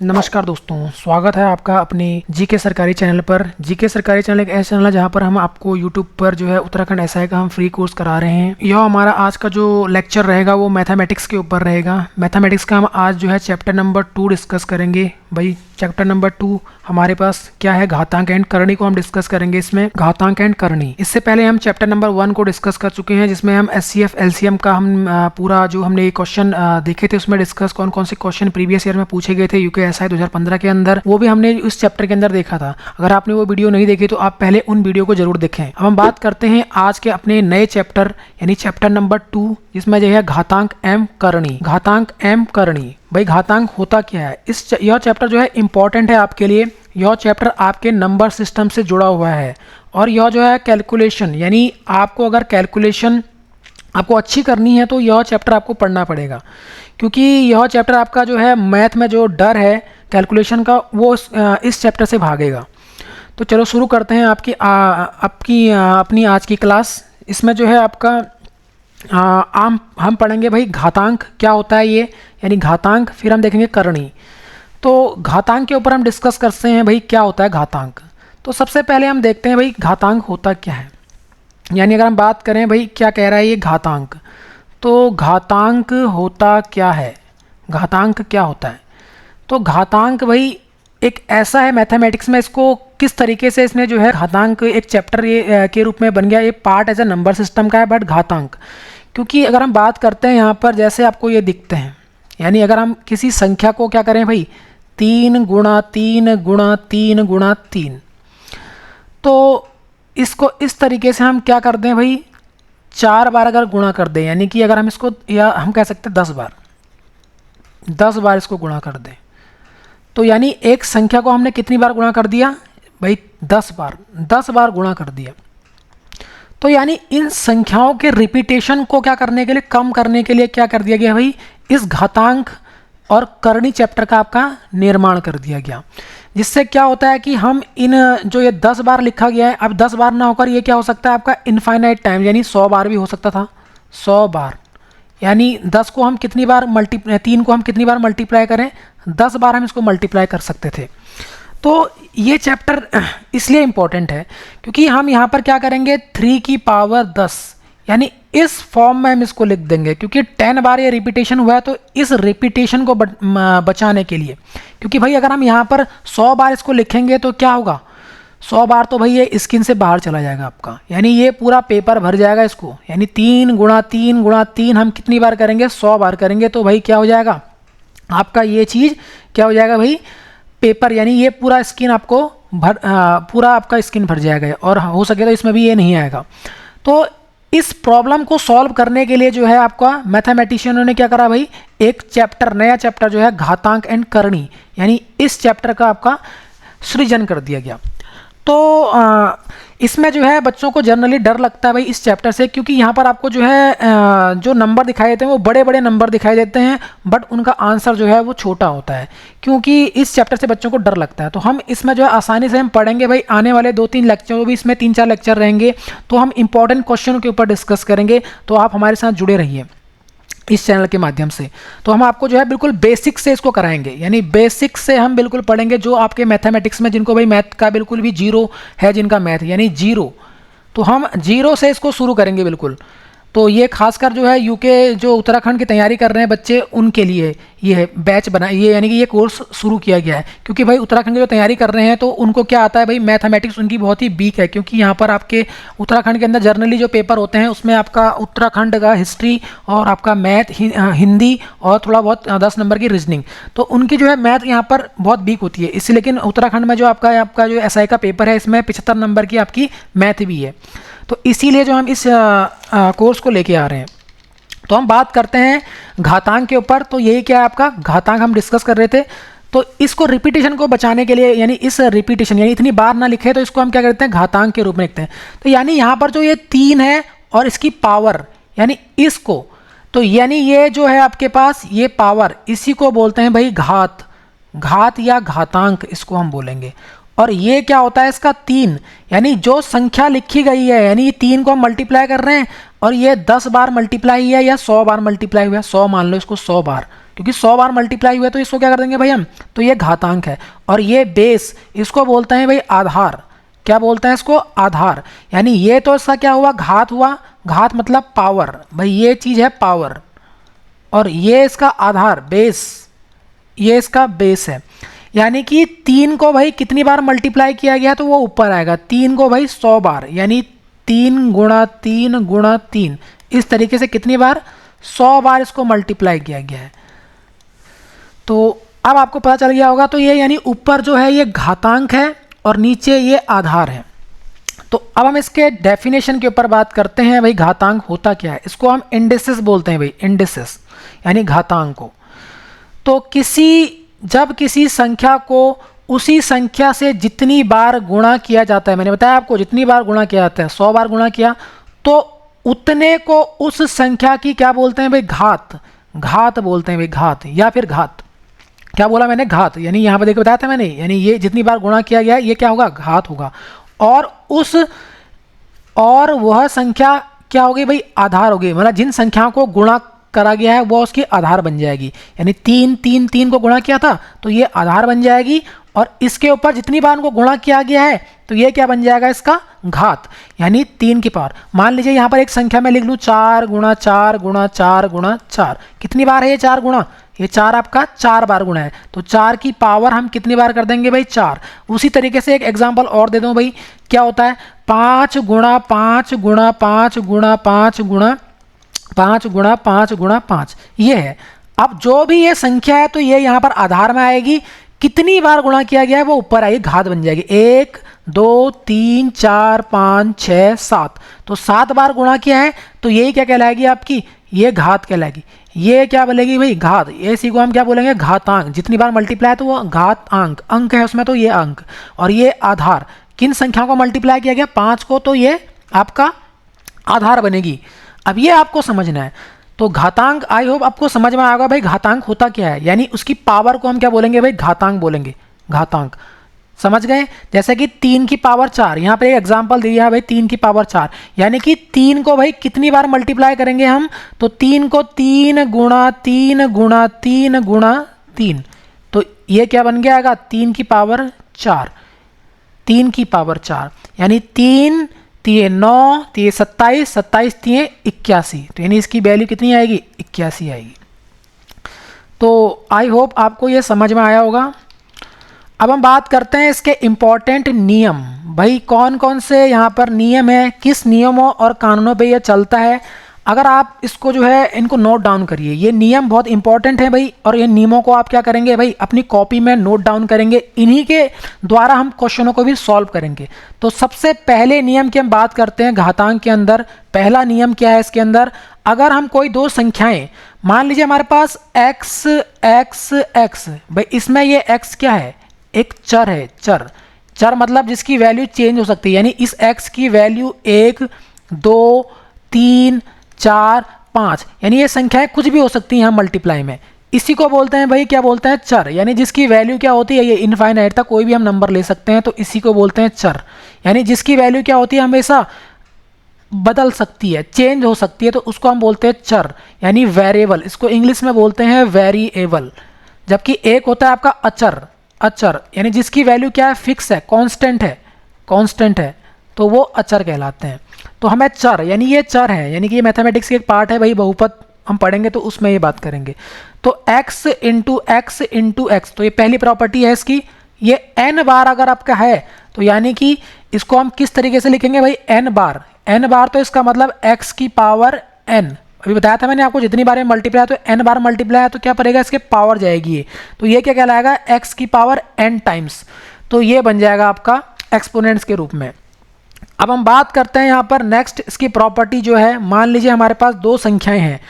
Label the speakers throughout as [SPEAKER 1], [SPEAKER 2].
[SPEAKER 1] नमस्कार दोस्तों, स्वागत है आपका अपने जीके सरकारी चैनल पर। जीके सरकारी चैनल एक ऐसा चैनल है जहां पर हम आपको यूट्यूब पर जो है उत्तराखंड एसआई का हम फ्री कोर्स करा रहे हैं। यह हमारा आज का जो लेक्चर रहेगा वो मैथमेटिक्स के ऊपर रहेगा। मैथमेटिक्स का हम आज जो है चैप्टर नंबर 2 डिस्कस करेंगे। भाई चैप्टर नंबर 2 हमारे पास क्या है, घातांक एंड करणी को हम डिस्कस करेंगे। इसमें घातांक एंड करणी, इससे पहले हम चैप्टर नंबर 1 को डिस्कस कर चुके हैं जिसमें हम एचसीएफ एलसीएम का हम पूरा जो हमने ये क्वेश्चन देखे थे उसमें डिस्कस कौन कौन से क्वेश्चन प्रीवियस ईयर में पूछे गए थे यूके एसआई 2015 के अंदर, वो भी हमने इस चैप्टर के अंदर देखा था। अगर आपने वो वीडियो नहीं देखी तो आप पहले उन वीडियो को जरूर देखें। अब हम बात करते हैं आज के अपने नए चैप्टर यानी चैप्टर नंबर 2 जिसमें जो है घातांक एम करणी। घातांक एम करणी, भाई घातांक होता क्या है, यह चैप्टर जो है इंपॉर्टेंट है आपके लिए। यह चैप्टर आपके नंबर सिस्टम से जुड़ा हुआ है और यह जो है कैलकुलेशन, यानी आपको अगर कैलकुलेशन आपको अच्छी करनी है तो यह चैप्टर आपको पढ़ना पड़ेगा, क्योंकि यह चैप्टर आपका जो है मैथ में जो डर है कैलकुलेशन का वो इस चैप्टर से भागेगा। तो चलो शुरू करते हैं अपनी आज की क्लास। इसमें जो है आपका हम पढ़ेंगे भाई घातांक क्या होता है ये, यानी घातांक, फिर हम देखेंगे करणी। तो घातांक के ऊपर हम डिस्कस करते हैं भाई क्या होता है घातांक। तो सबसे पहले हम देखते हैं भाई घातांक होता क्या है, यानी अगर हम बात करें भाई क्या कह रहा है ये घातांक, तो घातांक होता क्या है, घातांक क्या होता है। तो घातांक भाई एक ऐसा है मैथमेटिक्स में, इसको किस तरीके से इसने जो है घातांक एक चैप्टर ये के रूप में बन गया। ये part as a number system का है बट घातांक, क्योंकि अगर हम बात करते हैं यहाँ पर जैसे आपको ये दिखते हैं, यानी अगर हम किसी संख्या को क्या करें भाई 3 गुणा 3 गुणा 3 गुणा 3, तो इसको इस तरीके से हम क्या कर दें भाई 4 बार अगर गुणा कर दें, यानी कि अगर हम इसको या हम कह सकते हैं 10 बार इसको गुणा कर दें, तो यानी एक संख्या को हमने कितनी बार गुणा कर दिया भाई 10 बार गुणा कर दिया। तो यानी इन संख्याओं के रिपीटेशन को क्या करने के लिए, कम करने के लिए क्या कर दिया गया भाई, इस घातांक और करणी चैप्टर का आपका निर्माण कर दिया गया। जिससे क्या होता है कि हम इन जो ये 10 बार लिखा गया है, अब 10 बार ना होकर ये क्या हो सकता है आपका इनफाइनाइट टाइम, यानी 100 बार भी हो सकता था। 100 बार यानी 10 को हम कितनी बार 3 को हम कितनी बार मल्टीप्लाई करें, 10 बार हम इसको मल्टीप्लाई कर सकते थे। तो ये चैप्टर इसलिए इम्पोर्टेंट है क्योंकि हम यहाँ पर क्या करेंगे 3 की पावर 10, यानी इस फॉर्म में हम इसको लिख देंगे, क्योंकि 10 बार ये रिपीटेशन हुआ है तो इस रिपीटेशन को बचाने के लिए, क्योंकि भाई अगर हम यहाँ पर 100 बार इसको लिखेंगे तो क्या होगा, 100 बार तो भाई ये स्क्रीन से बाहर चला जाएगा आपका, यानी ये पूरा पेपर भर जाएगा इसको। यानी 3 गुणा 3 गुणा 3 हम कितनी बार करेंगे, 100 बार करेंगे, तो भाई क्या हो जाएगा आपका ये चीज़ क्या हो जाएगा भाई पेपर, यानी ये पूरा स्क्रीन आपको पूरा आपका स्क्रीन भर जाएगा और हो सके तो इसमें भी ये नहीं आएगा। तो इस प्रॉब्लम को सॉल्व करने के लिए जो है आपका मैथमेटिशियनों ने क्या करा भाई, एक चैप्टर नया चैप्टर जो है घातांक एंड करणी, यानी इस चैप्टर का आपका सृजन कर दिया गया। तो इसमें जो है बच्चों को जनरली डर लगता है भाई इस चैप्टर से, क्योंकि यहाँ पर आपको जो है जो नंबर दिखाई देते हैं वो बड़े बड़े नंबर दिखाई देते हैं, बट उनका आंसर जो है वो छोटा होता है, क्योंकि इस चैप्टर से बच्चों को डर लगता है। तो हम इसमें जो है आसानी से हम पढ़ेंगे भाई, आने वाले 2-3 लेक्चर भी इसमें 3-4 लेक्चर रहेंगे, तो हम इंपॉर्टेंट क्वेश्चनों के ऊपर डिस्कस करेंगे। तो आप हमारे साथ जुड़े रहिए इस चैनल के माध्यम से। तो हम आपको जो है बिल्कुल बेसिक से इसको कराएंगे, यानी बेसिक से हम बिल्कुल पढ़ेंगे। जो आपके मैथमेटिक्स में जिनको भाई मैथ का बिल्कुल भी जीरो है, जिनका मैथ यानी जीरो, तो हम जीरो से इसको शुरू करेंगे बिल्कुल। तो ये खासकर जो है यूके जो उत्तराखंड की तैयारी कर रहे हैं बच्चे उनके लिए ये बैच बना, ये यानी कि ये कोर्स शुरू किया गया है, क्योंकि भाई उत्तराखंड की जो तैयारी कर रहे हैं तो उनको क्या आता है भाई मैथमेटिक्स उनकी बहुत ही वीक है, क्योंकि यहाँ पर आपके उत्तराखंड के अंदर जर्नली जो पेपर होते हैं उसमें आपका उत्तराखंड का हिस्ट्री और आपका मैथ हिंदी और थोड़ा बहुत 10 नंबर की रीजनिंग, तो उनकी जो है मैथ यहाँ पर बहुत वीक होती है। इसलिए लेकिन उत्तराखंड में जो आपका जो एसआई का पेपर है इसमें 75 नंबर की आपकी मैथ भी है, तो इसीलिए जो हम इस कोर्स को लेके आ रहे हैं। तो हम बात करते हैं घातांक के ऊपर। तो यही क्या है आपका घातांक हम डिस्कस कर रहे थे। तो इसको रिपीटेशन को बचाने के लिए, यानी इस रिपीटेशन यानी इतनी बार ना लिखे, तो इसको हम क्या करते हैं घातांक के रूप में लिखते हैं। तो यानी यहाँ पर जो ये 3 है और इसकी पावर, यानी इसको, तो यानी ये जो है आपके पास ये पावर, इसी को बोलते हैं भाई घात या घातांक इसको हम बोलेंगे। और ये क्या होता है इसका 3, यानी जो संख्या लिखी गई है, यानी 3 को हम मल्टीप्लाई कर रहे हैं और ये 10 बार मल्टीप्लाई है या 100 बार मल्टीप्लाई हुआ है, 100 मान लो इसको 100 बार, क्योंकि 100 बार मल्टीप्लाई हुआ है तो इसको क्या कर देंगे भाई हम, तो ये घातांक है। और ये बेस, इसको बोलते हैं भाई आधार। क्या बोलते हैं इसको, आधार। यानी ये तो इसका क्या हुआ, घात हुआ, घात मतलब पावर, भाई ये चीज़ है पावर, और ये इसका आधार बेस, ये इसका बेस है। यानी कि 3 को भाई कितनी बार मल्टीप्लाई किया गया तो वो ऊपर आएगा, 3 को भाई 100 बार, यानी 3 गुणा 3 गुणा 3, इस तरीके से कितनी बार, 100 बार इसको मल्टीप्लाई किया गया है। तो अब आपको पता चल गया होगा, तो ये यानी ऊपर जो है ये घातांक है और नीचे ये आधार है। तो अब हम इसके डेफिनेशन के ऊपर बात करते हैं, भाई घातांक होता क्या है। इसको हम इंडिसेस बोलते हैं भाई, इंडिसेस यानी घातांक को। तो जब किसी संख्या को उसी संख्या से जितनी बार गुणा किया जाता है, मैंने बताया आपको जितनी बार गुणा किया जाता है, 100 बार गुणा किया, तो उतने को उस संख्या की क्या बोलते हैं भाई, घात, घात बोलते हैं भाई, घात या फिर घात। क्या बोला मैंने, घात, यानी यहाँ पर देखो बताया था मैंने, यानी ये जितनी बार गुणा किया गया ये क्या होगा, घात होगा। और वह संख्या क्या होगी भाई, आधार होगी, मतलब जिन संख्याओं को गुणा करा गया है वो उसकी आधार बन जाएगी। यानी 3 को गुणा किया था तो ये आधार बन जाएगी, और इसके ऊपर जितनी बार उनको गुणा किया गया है तो ये क्या बन जाएगा, इसका घात, यानी 3 की पावर। मान लीजिए यहाँ पर एक संख्या में लिख लूँ 4 गुणा 4 गुणा 4 गुणा 4, कितनी बार है ये 4 गुणा, ये 4 आपका 4 बार गुणा है, तो 4 की पावर हम कितनी बार कर देंगे भाई, 4। उसी तरीके से एक एग्जाम्पल और दे दूँ भाई, क्या होता है, 5 गुणा 5 गुणा 5 गुणा 5 गुणा 5 गुणा 5 गुणा 5, ये है। अब जो भी ये संख्या है तो ये यहाँ पर आधार में आएगी, कितनी बार गुणा किया गया है वो ऊपर आएगी, घात बन जाएगी। 1 2 3 4 5 6 7, तो 7 बार गुणा किया है तो यही क्या कहलाएगी आपकी, ये घात कहलाएगी। ये क्या बोलेगी भाई, घात। ये इसी को हम क्या बोलेंगे, घातांक। जितनी बार मल्टीप्लाई तो वो घातांक, अंक है उसमें तो ये अंक। और ये आधार, किन संख्याओं को मल्टीप्लाई किया गया, 5 को, तो ये आपका आधार बनेगी। अब ये आपको समझना है। तो घातांक, आई होप आपको समझ में आएगा भाई घातांक होता क्या है, यानी उसकी पावर को हम क्या बोलेंगे भाई, घातांक बोलेंगे, घातांक। समझ गए। जैसे कि 3 की पावर 4, यहाँ पे एक एग्जांपल दिया है भाई 3 की पावर 4, यानी कि 3 को भाई कितनी बार मल्टीप्लाई करेंगे हम, तो 3 को 3 गुणा 3 गुणा 3 गुणा 3, तो ये क्या बन गया आएगा 3 की पावर 4, 3 की पावर 4, यानी 3 3 9 3 27 27 3 81, तो यानी इसकी वैल्यू कितनी आएगी, 81 आएगी। तो आई होप आपको ये समझ में आया होगा। अब हम बात करते हैं इसके इम्पॉर्टेंट नियम। भाई कौन कौन से यहाँ पर नियम है, किस नियमों और कानूनों पे ये चलता है। अगर आप इसको जो है इनको नोट डाउन करिए, ये नियम बहुत इंपॉर्टेंट है भाई, और ये नियमों को आप क्या करेंगे भाई अपनी कॉपी में नोट डाउन करेंगे, इन्हीं के द्वारा हम क्वेश्चनों को भी सॉल्व करेंगे। तो सबसे पहले नियम की हम बात करते हैं घातांक के अंदर। पहला नियम क्या है इसके अंदर, अगर हम कोई दो संख्याएं, मान लीजिए हमारे पास x x x, भाई इसमें ये x क्या है, एक चर है, चर मतलब जिसकी वैल्यू चेंज हो सकती है, यानी इस x की वैल्यू 1 2 3 4 5, यानी ये संख्याएं कुछ भी हो सकती हैं यहाँ मल्टीप्लाई में। इसी को बोलते हैं भाई, क्या बोलते हैं, चर, यानी जिसकी वैल्यू क्या होती है, ये इनफाइनाइट तक कोई भी हम नंबर ले सकते हैं, तो इसी को बोलते हैं चर। यानी जिसकी वैल्यू क्या होती है, हमेशा बदल सकती है, चेंज हो सकती है, तो उसको हम बोलते हैं चर, यानी वेरिएबल। इसको इंग्लिश में बोलते हैं वेरिएबल। जबकि एक होता है आपका अचर, अचर यानी जिसकी वैल्यू क्या है, फिक्स है, कांस्टेंट है, तो वो अचर कहलाते हैं। तो हमें चर, यानी ये चर है, यानी कि ये मैथमेटिक्स की एक पार्ट है भाई, बहुपद हम पढ़ेंगे तो उसमें ये बात करेंगे। तो x इंटू एक्स, तो ये पहली प्रॉपर्टी है इसकी। ये n बार अगर आपका है तो यानी कि इसको हम किस तरीके से लिखेंगे भाई, n बार, तो इसका मतलब x की पावर n। अभी बताया था मैंने आपको, जितनी बार में मल्टीप्लाई तो n बार मल्टीप्लाई है तो क्या पड़ेगा, इसके पावर जाएगी ये, तो ये क्या कहलाएगा, x की पावर n टाइम्स, तो ये बन जाएगा आपका एक्सपोनेंट्स के रूप में। अब हम बात करते हैं यहाँ पर नेक्स्ट इसकी प्रॉपर्टी जो है, मान लीजिए हमारे पास दो संख्याएं हैं।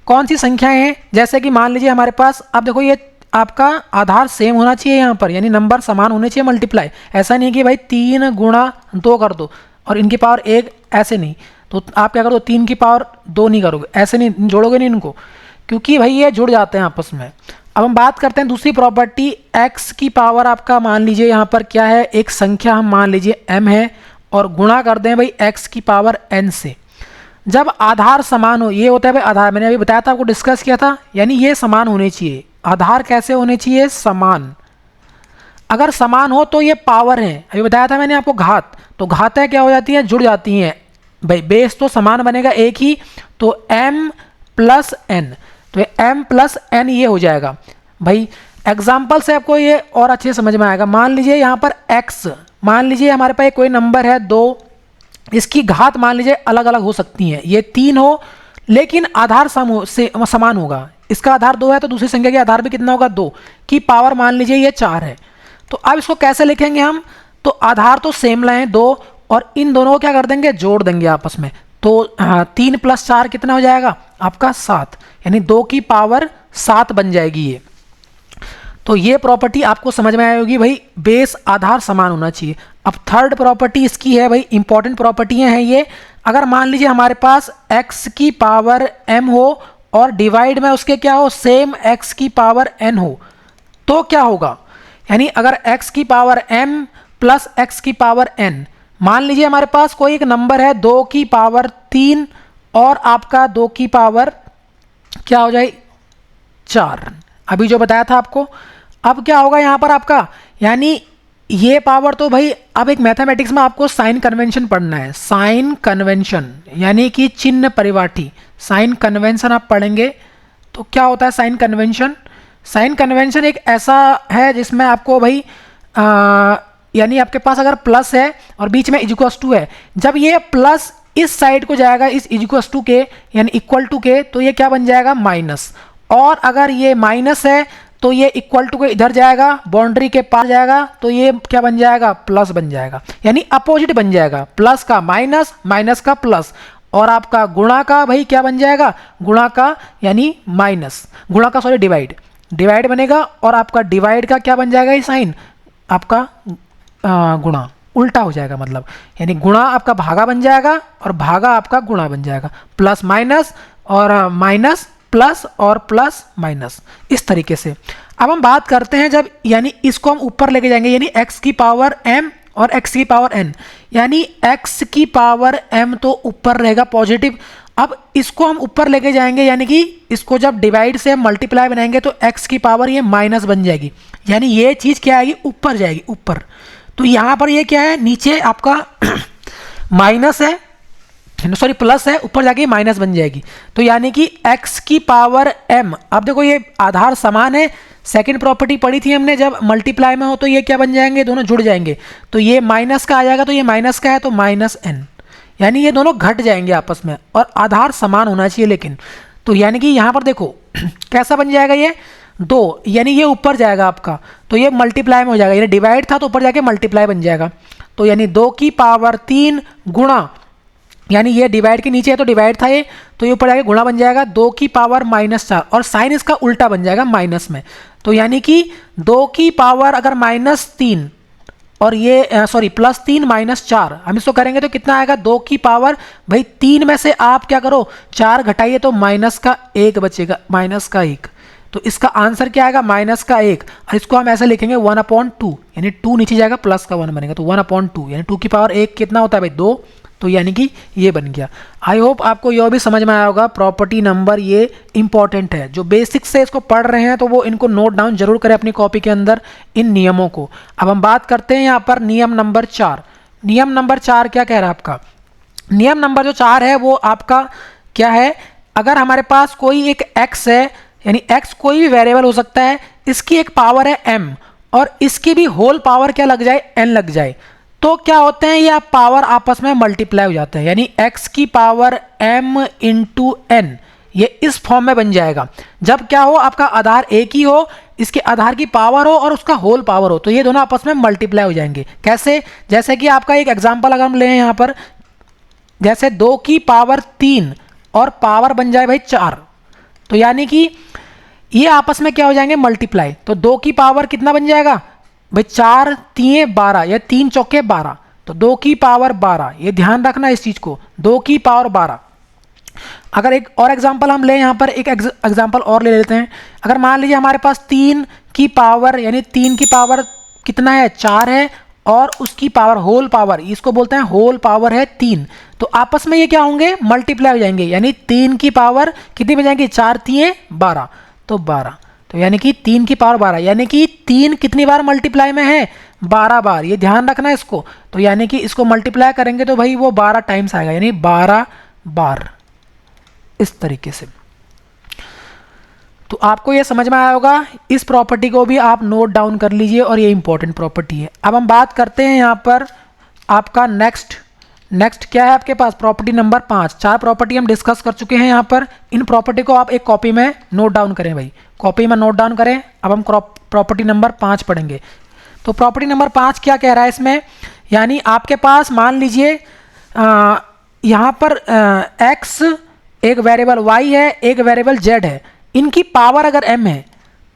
[SPEAKER 1] कौन सी संख्याएं हैं, जैसे कि मान लीजिए हमारे पास, अब देखो ये आपका आधार सेम होना चाहिए यहाँ पर, यानी नंबर समान होने चाहिए मल्टीप्लाई। ऐसा नहीं कि भाई 3 गुणा 2 कर दो और इनकी पावर 1, ऐसे नहीं। तो आप क्या करो, 3 की पावर 2 नहीं करोगे, ऐसे नहीं जोड़ोगे नहीं इनको, क्योंकि भाई ये जुड़ जाते हैं आपस में। अब हम बात करते हैं दूसरी प्रॉपर्टी, x की पावर आपका मान लीजिए यहाँ पर क्या है, एक संख्या हम मान लीजिए m है, और गुणा कर दें भाई x की पावर n से। जब आधार समान हो, ये होता है भाई आधार, मैंने अभी बताया था आपको, डिस्कस किया था, यानी ये समान होने चाहिए। आधार कैसे होने चाहिए? समान। अगर समान हो तो ये पावर है, अभी बताया था मैंने आपको घात, तो घातें क्या हो जाती हैं? जुड़ जाती हैं भाई, बेस तो समान बनेगा एक ही, तो m प्लस एन, तो m प्लस एन ये हो जाएगा भाई। एग्जाम्पल से आपको ये और अच्छे से समझ में आएगा। मान लीजिए यहाँ पर x, मान लीजिए हमारे पास कोई नंबर है 2, इसकी घात मान लीजिए अलग अलग हो सकती हैं, ये 3 हो लेकिन आधार समान होगा। इसका आधार 2 है तो दूसरी संख्या के आधार भी कितना होगा? 2 की पावर मान लीजिए ये 4 है। तो अब इसको कैसे लिखेंगे हम? तो आधार तो सेम लाएं 2, और इन दोनों को क्या कर देंगे? जोड़ देंगे आपस में। तो 3 प्लस 4 कितना हो जाएगा? आपका 7, यानी 2 की पावर 7 बन जाएगी ये। तो ये प्रॉपर्टी आपको समझ में आई होगी भाई, बेस आधार समान होना चाहिए। अब थर्ड प्रॉपर्टी इसकी है भाई, इंपॉर्टेंट प्रॉपर्टियां हैं ये। अगर मान लीजिए हमारे पास x की पावर m हो और डिवाइड में उसके क्या हो? सेम x की पावर n हो, तो क्या होगा? यानी अगर x की पावर m प्लस x की पावर n, मान लीजिए हमारे पास कोई एक नंबर है 2 की पावर 3 और आपका 2 की पावर क्या हो जाए? 4, अभी जो बताया था आपको। अब क्या होगा यहाँ पर आपका, यानी ये पावर तो भाई, अब एक मैथमेटिक्स में आपको साइन कन्वेंशन पढ़ना है। साइन कन्वेंशन यानी कि चिन्ह परिपाटी, साइन कन्वेंशन आप पढ़ेंगे। तो क्या होता है साइन कन्वेंशन? साइन कन्वेंशन एक ऐसा है जिसमें आपको भाई यानी आपके पास अगर प्लस है और बीच में इक्वल्स टू है, जब ये प्लस इस साइड को जाएगा इस इक्वल्स टू के यानी इक्वल टू के, तो ये क्या बन जाएगा? माइनस। और अगर ये माइनस है तो ये इक्वल टू के इधर जाएगा, बाउंड्री के पार जाएगा, तो ये क्या बन जाएगा? प्लस बन जाएगा, यानी अपोजिट बन जाएगा। प्लस का माइनस, माइनस का प्लस, और आपका गुणा का भाई क्या बन जाएगा? गुणा का यानी माइनस, गुणा का सॉरी डिवाइड, डिवाइड बनेगा, और आपका डिवाइड का क्या बन जाएगा? ये साइन आपका गुणा उल्टा हो जाएगा, मतलब यानी गुणा आपका भागा बन जाएगा और भागा आपका गुणा बन जाएगा। प्लस माइनस और माइनस प्लस और प्लस माइनस, इस तरीके से। अब हम बात करते हैं जब यानी इसको हम ऊपर लेके जाएंगे, यानी x की पावर m और x की पावर n, यानी x की पावर m तो ऊपर रहेगा पॉजिटिव। अब इसको हम ऊपर लेके जाएंगे, यानी कि इसको जब डिवाइड से मल्टीप्लाई बनाएंगे तो x की पावर ये माइनस बन जाएगी, यानी ये चीज़ क्या आएगी? ऊपर जाएगी, ऊपर। तो यहाँ पर ये क्या है? नीचे आपका माइनस है, सॉरी प्लस है, ऊपर जाके माइनस बन जाएगी। तो यानी कि x की पावर m, अब देखो ये आधार समान है, सेकंड प्रॉपर्टी पढ़ी थी हमने, जब मल्टीप्लाई में हो तो ये क्या बन जाएंगे? दोनों जुड़ जाएंगे। तो ये माइनस का आ जाएगा, तो ये माइनस का है तो माइनस n, यानी ये दोनों घट जाएंगे आपस में, और आधार समान होना चाहिए लेकिन। तो यानी कि यहाँ पर देखो कैसा बन जाएगा? ये 2, यानी ये ऊपर जाएगा आपका, तो ये मल्टीप्लाई में हो जाएगा, यानी डिवाइड था तो ऊपर जाके मल्टीप्लाई बन जाएगा। तो यानी 2 की पावर 3 गुणा, यानी ये डिवाइड के नीचे है तो डिवाइड था ये, तो ये ऊपर जाके गुणा बन जाएगा 2 की पावर -4, और साइन इसका उल्टा बन जाएगा माइनस में। तो यानी कि 2 की पावर अगर -3 और ये सॉरी +3 -4, हम इसको करेंगे तो कितना आएगा? 2 की पावर भाई 3 में से आप क्या करो? 4 घटाइए तो माइनस का 1 बचेगा, माइनस का 1। तो इसका आंसर क्या आएगा? माइनस का 1। और इसको हम ऐसे लिखेंगे 1/2, यानी 2 नीचे जाएगा प्लस का 1 बनेगा, तो 1/2 यानी 2 की पावर 1 कितना होता है भाई? 2। तो यानी कि ये बन गया। आई होप आपको यह भी समझ में आया होगा। प्रॉपर्टी नंबर ये इंपॉर्टेंट है, जो बेसिक से इसको पढ़ रहे हैं तो वो इनको नोट डाउन जरूर करें अपनी कॉपी के अंदर, इन नियमों को। अब हम बात करते हैं यहाँ पर नियम नंबर 4। नियम नंबर 4 क्या कह रहा है आपका? नियम नंबर जो 4 है वो आपका क्या है? अगर हमारे पास कोई एक x है, यानी x कोई भी वेरिएबल हो सकता है, इसकी एक पावर है m और इसकी भी होल पावर क्या लग जाए? n लग जाए, तो क्या होते हैं? ये आप पावर आपस में मल्टीप्लाई हो जाते हैं, यानी x की पावर m इंटू n, ये इस फॉर्म में बन जाएगा। जब क्या हो? आपका आधार एक ही हो, इसके आधार की पावर हो और उसका होल पावर हो, तो ये दोनों आपस में मल्टीप्लाई हो जाएंगे। कैसे? जैसे कि आपका एक एग्जांपल अगर हम लें यहाँ पर, जैसे 2 की पावर 3 और पावर बन जाए भाई 4, तो यानी कि ये आपस में क्या हो जाएंगे? मल्टीप्लाई। तो 2 की पावर कितना बन जाएगा भाई? 4 3 12 या 3 चौके 12, तो 2 की पावर 12, ये ध्यान रखना इस चीज को, 2 की पावर 12। अगर एक और एग्जांपल हम लें यहाँ पर, एक एग्जांपल और ले लेते हैं। अगर मान लीजिए हमारे पास 3 की पावर, यानी 3 की पावर कितना है? 4 है, और उसकी पावर होल पावर, इसको बोलते हैं होल पावर है 3, तो आपस में ये क्या होंगे, मल्टीप्लाई हो जाएंगे, यानी 3 की पावर कितनी बन जाएंगी, 4 3 12, तो 12, तो यानी कि 3 की पावर 12, यानी कि 3 कितनी बार मल्टीप्लाई में है, 12 बार, ये ध्यान रखना है इसको। तो यानी कि इसको मल्टीप्लाई करेंगे तो भाई वो 12 टाइम्स आएगा, यानी 12 बार, इस तरीके से। तो आपको ये समझ में आया होगा, इस प्रॉपर्टी को भी आप नोट डाउन कर लीजिए और ये इंपॉर्टेंट प्रॉपर्टी है। अब हम बात करते हैं यहाँ पर आपका नेक्स्ट क्या है आपके पास, प्रॉपर्टी नंबर 5। 4 प्रॉपर्टी हम डिस्कस कर चुके हैं यहाँ पर, इन प्रॉपर्टी को आप एक कॉपी में नोट डाउन करें भाई, कॉपी में नोट डाउन करें। अब हम प्रॉपर्टी नंबर 5 पढ़ेंगे। तो प्रॉपर्टी नंबर 5 क्या कह रहा है इसमें, यानी आपके पास मान लीजिए यहाँ पर x एक वेरिएबल y है, एक वेरिएबल z है, इनकी पावर अगर m है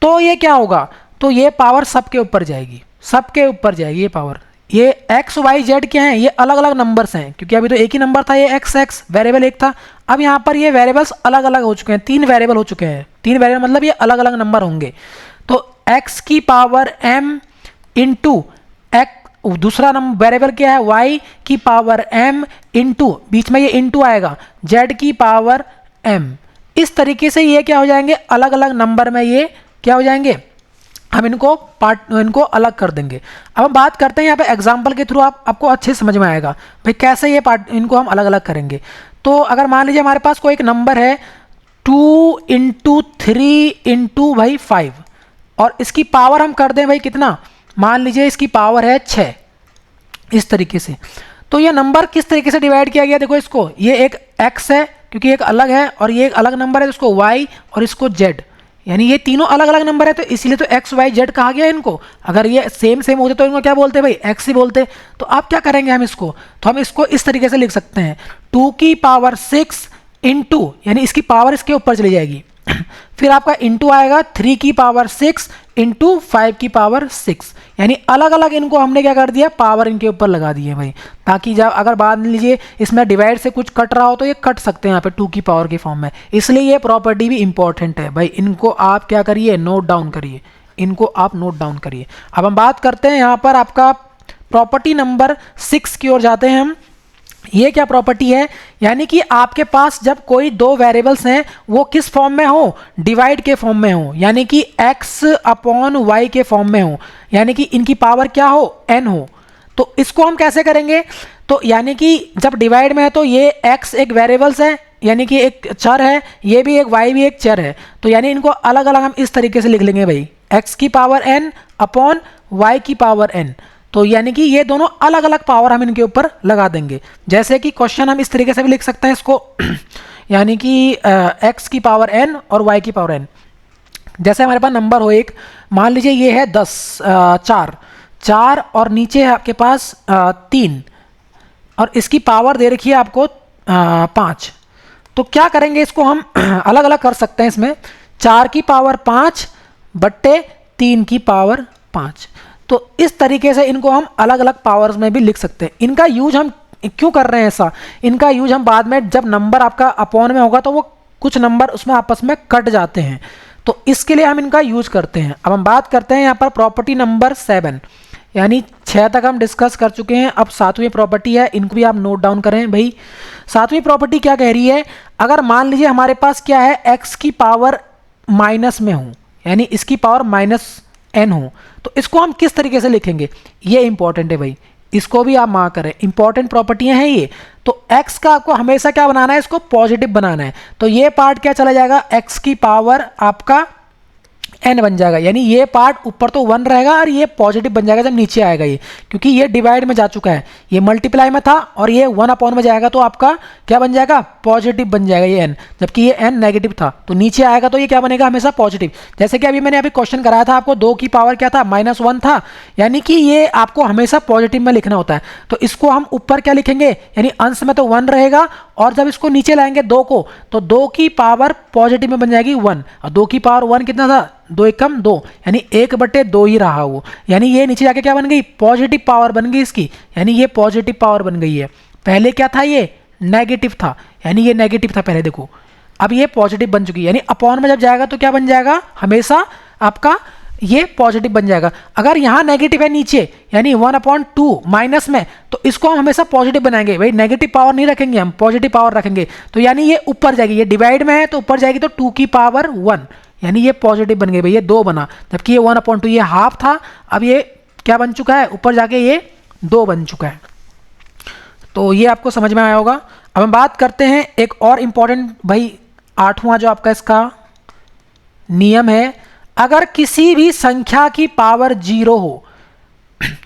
[SPEAKER 1] तो ये क्या होगा, तो ये पावर सबके ऊपर जाएगी, सबके ऊपर जाएगी ये पावर। ये x y z क्या हैं, ये अलग अलग नंबर्स हैं, क्योंकि अभी तो एक ही नंबर था, ये x वेरिएबल एक था। अब यहाँ पर ये वेरिएबल्स अलग अलग हो चुके हैं, 3 वेरिएबल हो चुके हैं, 3 वेरिएबल मतलब ये अलग अलग नंबर होंगे। तो x की पावर m इंटू दूसरा नंबर वेरिएबल क्या है, y की पावर m इंटू, बीच में ये इंटू आएगा, z की पावर m। इस तरीके से ये क्या हो जाएंगे, अलग अलग नंबर में ये क्या हो जाएंगे, हम इनको अलग कर देंगे। अब हम बात करते हैं यहाँ पे एग्जाम्पल के थ्रू, आपको अच्छे समझ में आएगा भाई कैसे ये इनको हम अलग अलग करेंगे। तो अगर मान लीजिए हमारे पास कोई एक नंबर है 2 इंटू 3 इंटू भाई 5, और इसकी पावर हम कर दें भाई कितना, मान लीजिए इसकी पावर है 6, इस तरीके से। तो ये नंबर किस तरीके से डिवाइड किया गया, देखो इसको, ये एक x है क्योंकि एक अलग है, और ये एक अलग नंबर है तो इसको y और इसको z, यानी ये तीनों अलग अलग नंबर है तो इसीलिए तो x y z कहा गया इनको। अगर ये सेम सेम होते तो इनको क्या बोलते भाई, x ही बोलते। तो अब क्या करेंगे हम इसको, तो हम इसको इस तरीके से लिख सकते हैं 2 की पावर 6 इंटू, यानी इसकी पावर इसके ऊपर चली जाएगी, फिर आपका इंटू आएगा 3 की पावर 6 इंटू 5 की पावर 6, यानी अलग अलग इनको हमने क्या कर दिया, पावर इनके ऊपर लगा दिए भाई, ताकि जब अगर बाद में लीजिए इसमें डिवाइड से कुछ कट रहा हो तो ये कट सकते हैं यहाँ पे 2 की पावर के फॉर्म में। इसलिए ये प्रॉपर्टी भी इंपॉर्टेंट है भाई, इनको आप क्या करिए, नोट डाउन करिए, इनको आप नोट डाउन करिए। अब हम बात करते हैं यहाँ पर आपका प्रॉपर्टी नंबर 6 की ओर जाते हैं हम। ये क्या प्रॉपर्टी है, यानी कि आपके पास जब कोई दो वेरिएबल्स हैं वो किस फॉर्म में हो, डिवाइड के फॉर्म में हो, यानी कि x अपॉन y के फॉर्म में हो, यानी कि इनकी पावर क्या हो, n हो। तो इसको हम कैसे करेंगे, तो यानी कि जब डिवाइड में है तो ये x एक वेरिएबल्स है, यानी कि एक चर है, ये भी एक y भी एक चर है, तो यानी इनको अलग अलग हम इस तरीके से लिख लेंगे भाई, x की पावर n अपॉन y की पावर n। तो यानी कि ये दोनों अलग अलग पावर हम इनके ऊपर लगा देंगे। जैसे कि क्वेश्चन हम इस तरीके से भी लिख सकते हैं इसको यानी कि x की पावर n और y की पावर n। जैसे हमारे पास नंबर हो एक, मान लीजिए ये है 10 4 और नीचे है आपके पास 3 और इसकी पावर दे रखी है आपको 5। तो क्या करेंगे, इसको हम अलग अलग कर सकते हैं इसमें, 4 की पावर 5 बट्टे 3 की पावर 5। तो इस तरीके से इनको हम अलग अलग पावर्स में भी लिख सकते हैं। इनका यूज हम क्यों कर रहे हैं ऐसा, इनका यूज हम बाद में जब नंबर आपका अपॉन में होगा तो वो कुछ नंबर उसमें आपस में कट जाते हैं, तो इसके लिए हम इनका यूज करते हैं। अब हम बात करते हैं यहाँ पर प्रॉपर्टी नंबर 7, यानी 6 तक हम डिस्कस कर चुके हैं। अब 7वीं प्रॉपर्टी है, इनको भी आप नोट डाउन करें भाई। 7वीं प्रॉपर्टी क्या कह रही है, अगर मान लीजिए हमारे पास क्या है, x की पावर माइनस में हो, यानी इसकी पावर -n हो, तो इसको हम किस तरीके से लिखेंगे, ये इंपॉर्टेंट है भाई, इसको भी आप मार्क करें, इंपॉर्टेंट प्रॉपर्टियां हैं ये। तो x का आपको हमेशा क्या बनाना है, इसको पॉजिटिव बनाना है, तो ये पार्ट क्या चला जाएगा, x की पावर आपका n बन जाएगा, यानी ये पार्ट ऊपर तो 1 रहेगा और ये पॉजिटिव बन जाएगा जब नीचे आएगा ये, क्योंकि ये डिवाइड में जा चुका है, ये मल्टीप्लाई में था और ये 1 अपॉन में जाएगा तो आपका क्या बन जाएगा, पॉजिटिव बन जाएगा ये n, जबकि ये n नेगेटिव था, तो नीचे आएगा तो ये क्या बनेगा, हमेशा पॉजिटिव। जैसे कि अभी मैंने अभी क्वेश्चन कराया था आपको, 2 की पावर क्या था, -1 था, यानी कि ये आपको हमेशा पॉजिटिव में लिखना होता है। तो इसको हम ऊपर क्या लिखेंगे, यानी अंश में तो 1 रहेगा, और जब इसको नीचे लाएंगे 2 को, तो 2 की पावर पॉजिटिव में बन जाएगी 1, और 2 की पावर 1 कितना था, 2 एकम 2, यानी 1/2 ही रहा वो, यानी ये नीचे जाके क्या बन गई, पॉजिटिव पावर बन गई इसकी, यानी ये पॉजिटिव पावर बन गई है। पहले क्या था, ये नेगेटिव था, यानी ये नेगेटिव था पहले, देखो अब ये पॉजिटिव बन चुकी है, यानी अपॉन में जब जाएगा तो क्या बन जाएगा, हमेशा आपका ये पॉजिटिव बन जाएगा। अगर यहाँ नेगेटिव है नीचे यानी 1/2 माइनस में, तो इसको हम हमेशा पॉजिटिव बनाएंगे भाई, नेगेटिव पावर नहीं रखेंगे, हम पॉजिटिव पावर रखेंगे। तो यानी ये ऊपर जाएगी, ये डिवाइड में है तो ऊपर जाएगी तो 2 की पावर 1, यानी ये पॉजिटिव बन गई भाई, ये 2 बना, जबकि ये 1/2 ये हाफ था, अब ये क्या बन चुका है, ऊपर जाके ये 2 बन चुका है। तो ये आपको समझ में आया होगा। अब हम बात करते हैं एक और इम्पॉर्टेंट भाई 8वां जो आपका इसका नियम है, अगर किसी भी संख्या की पावर 0 हो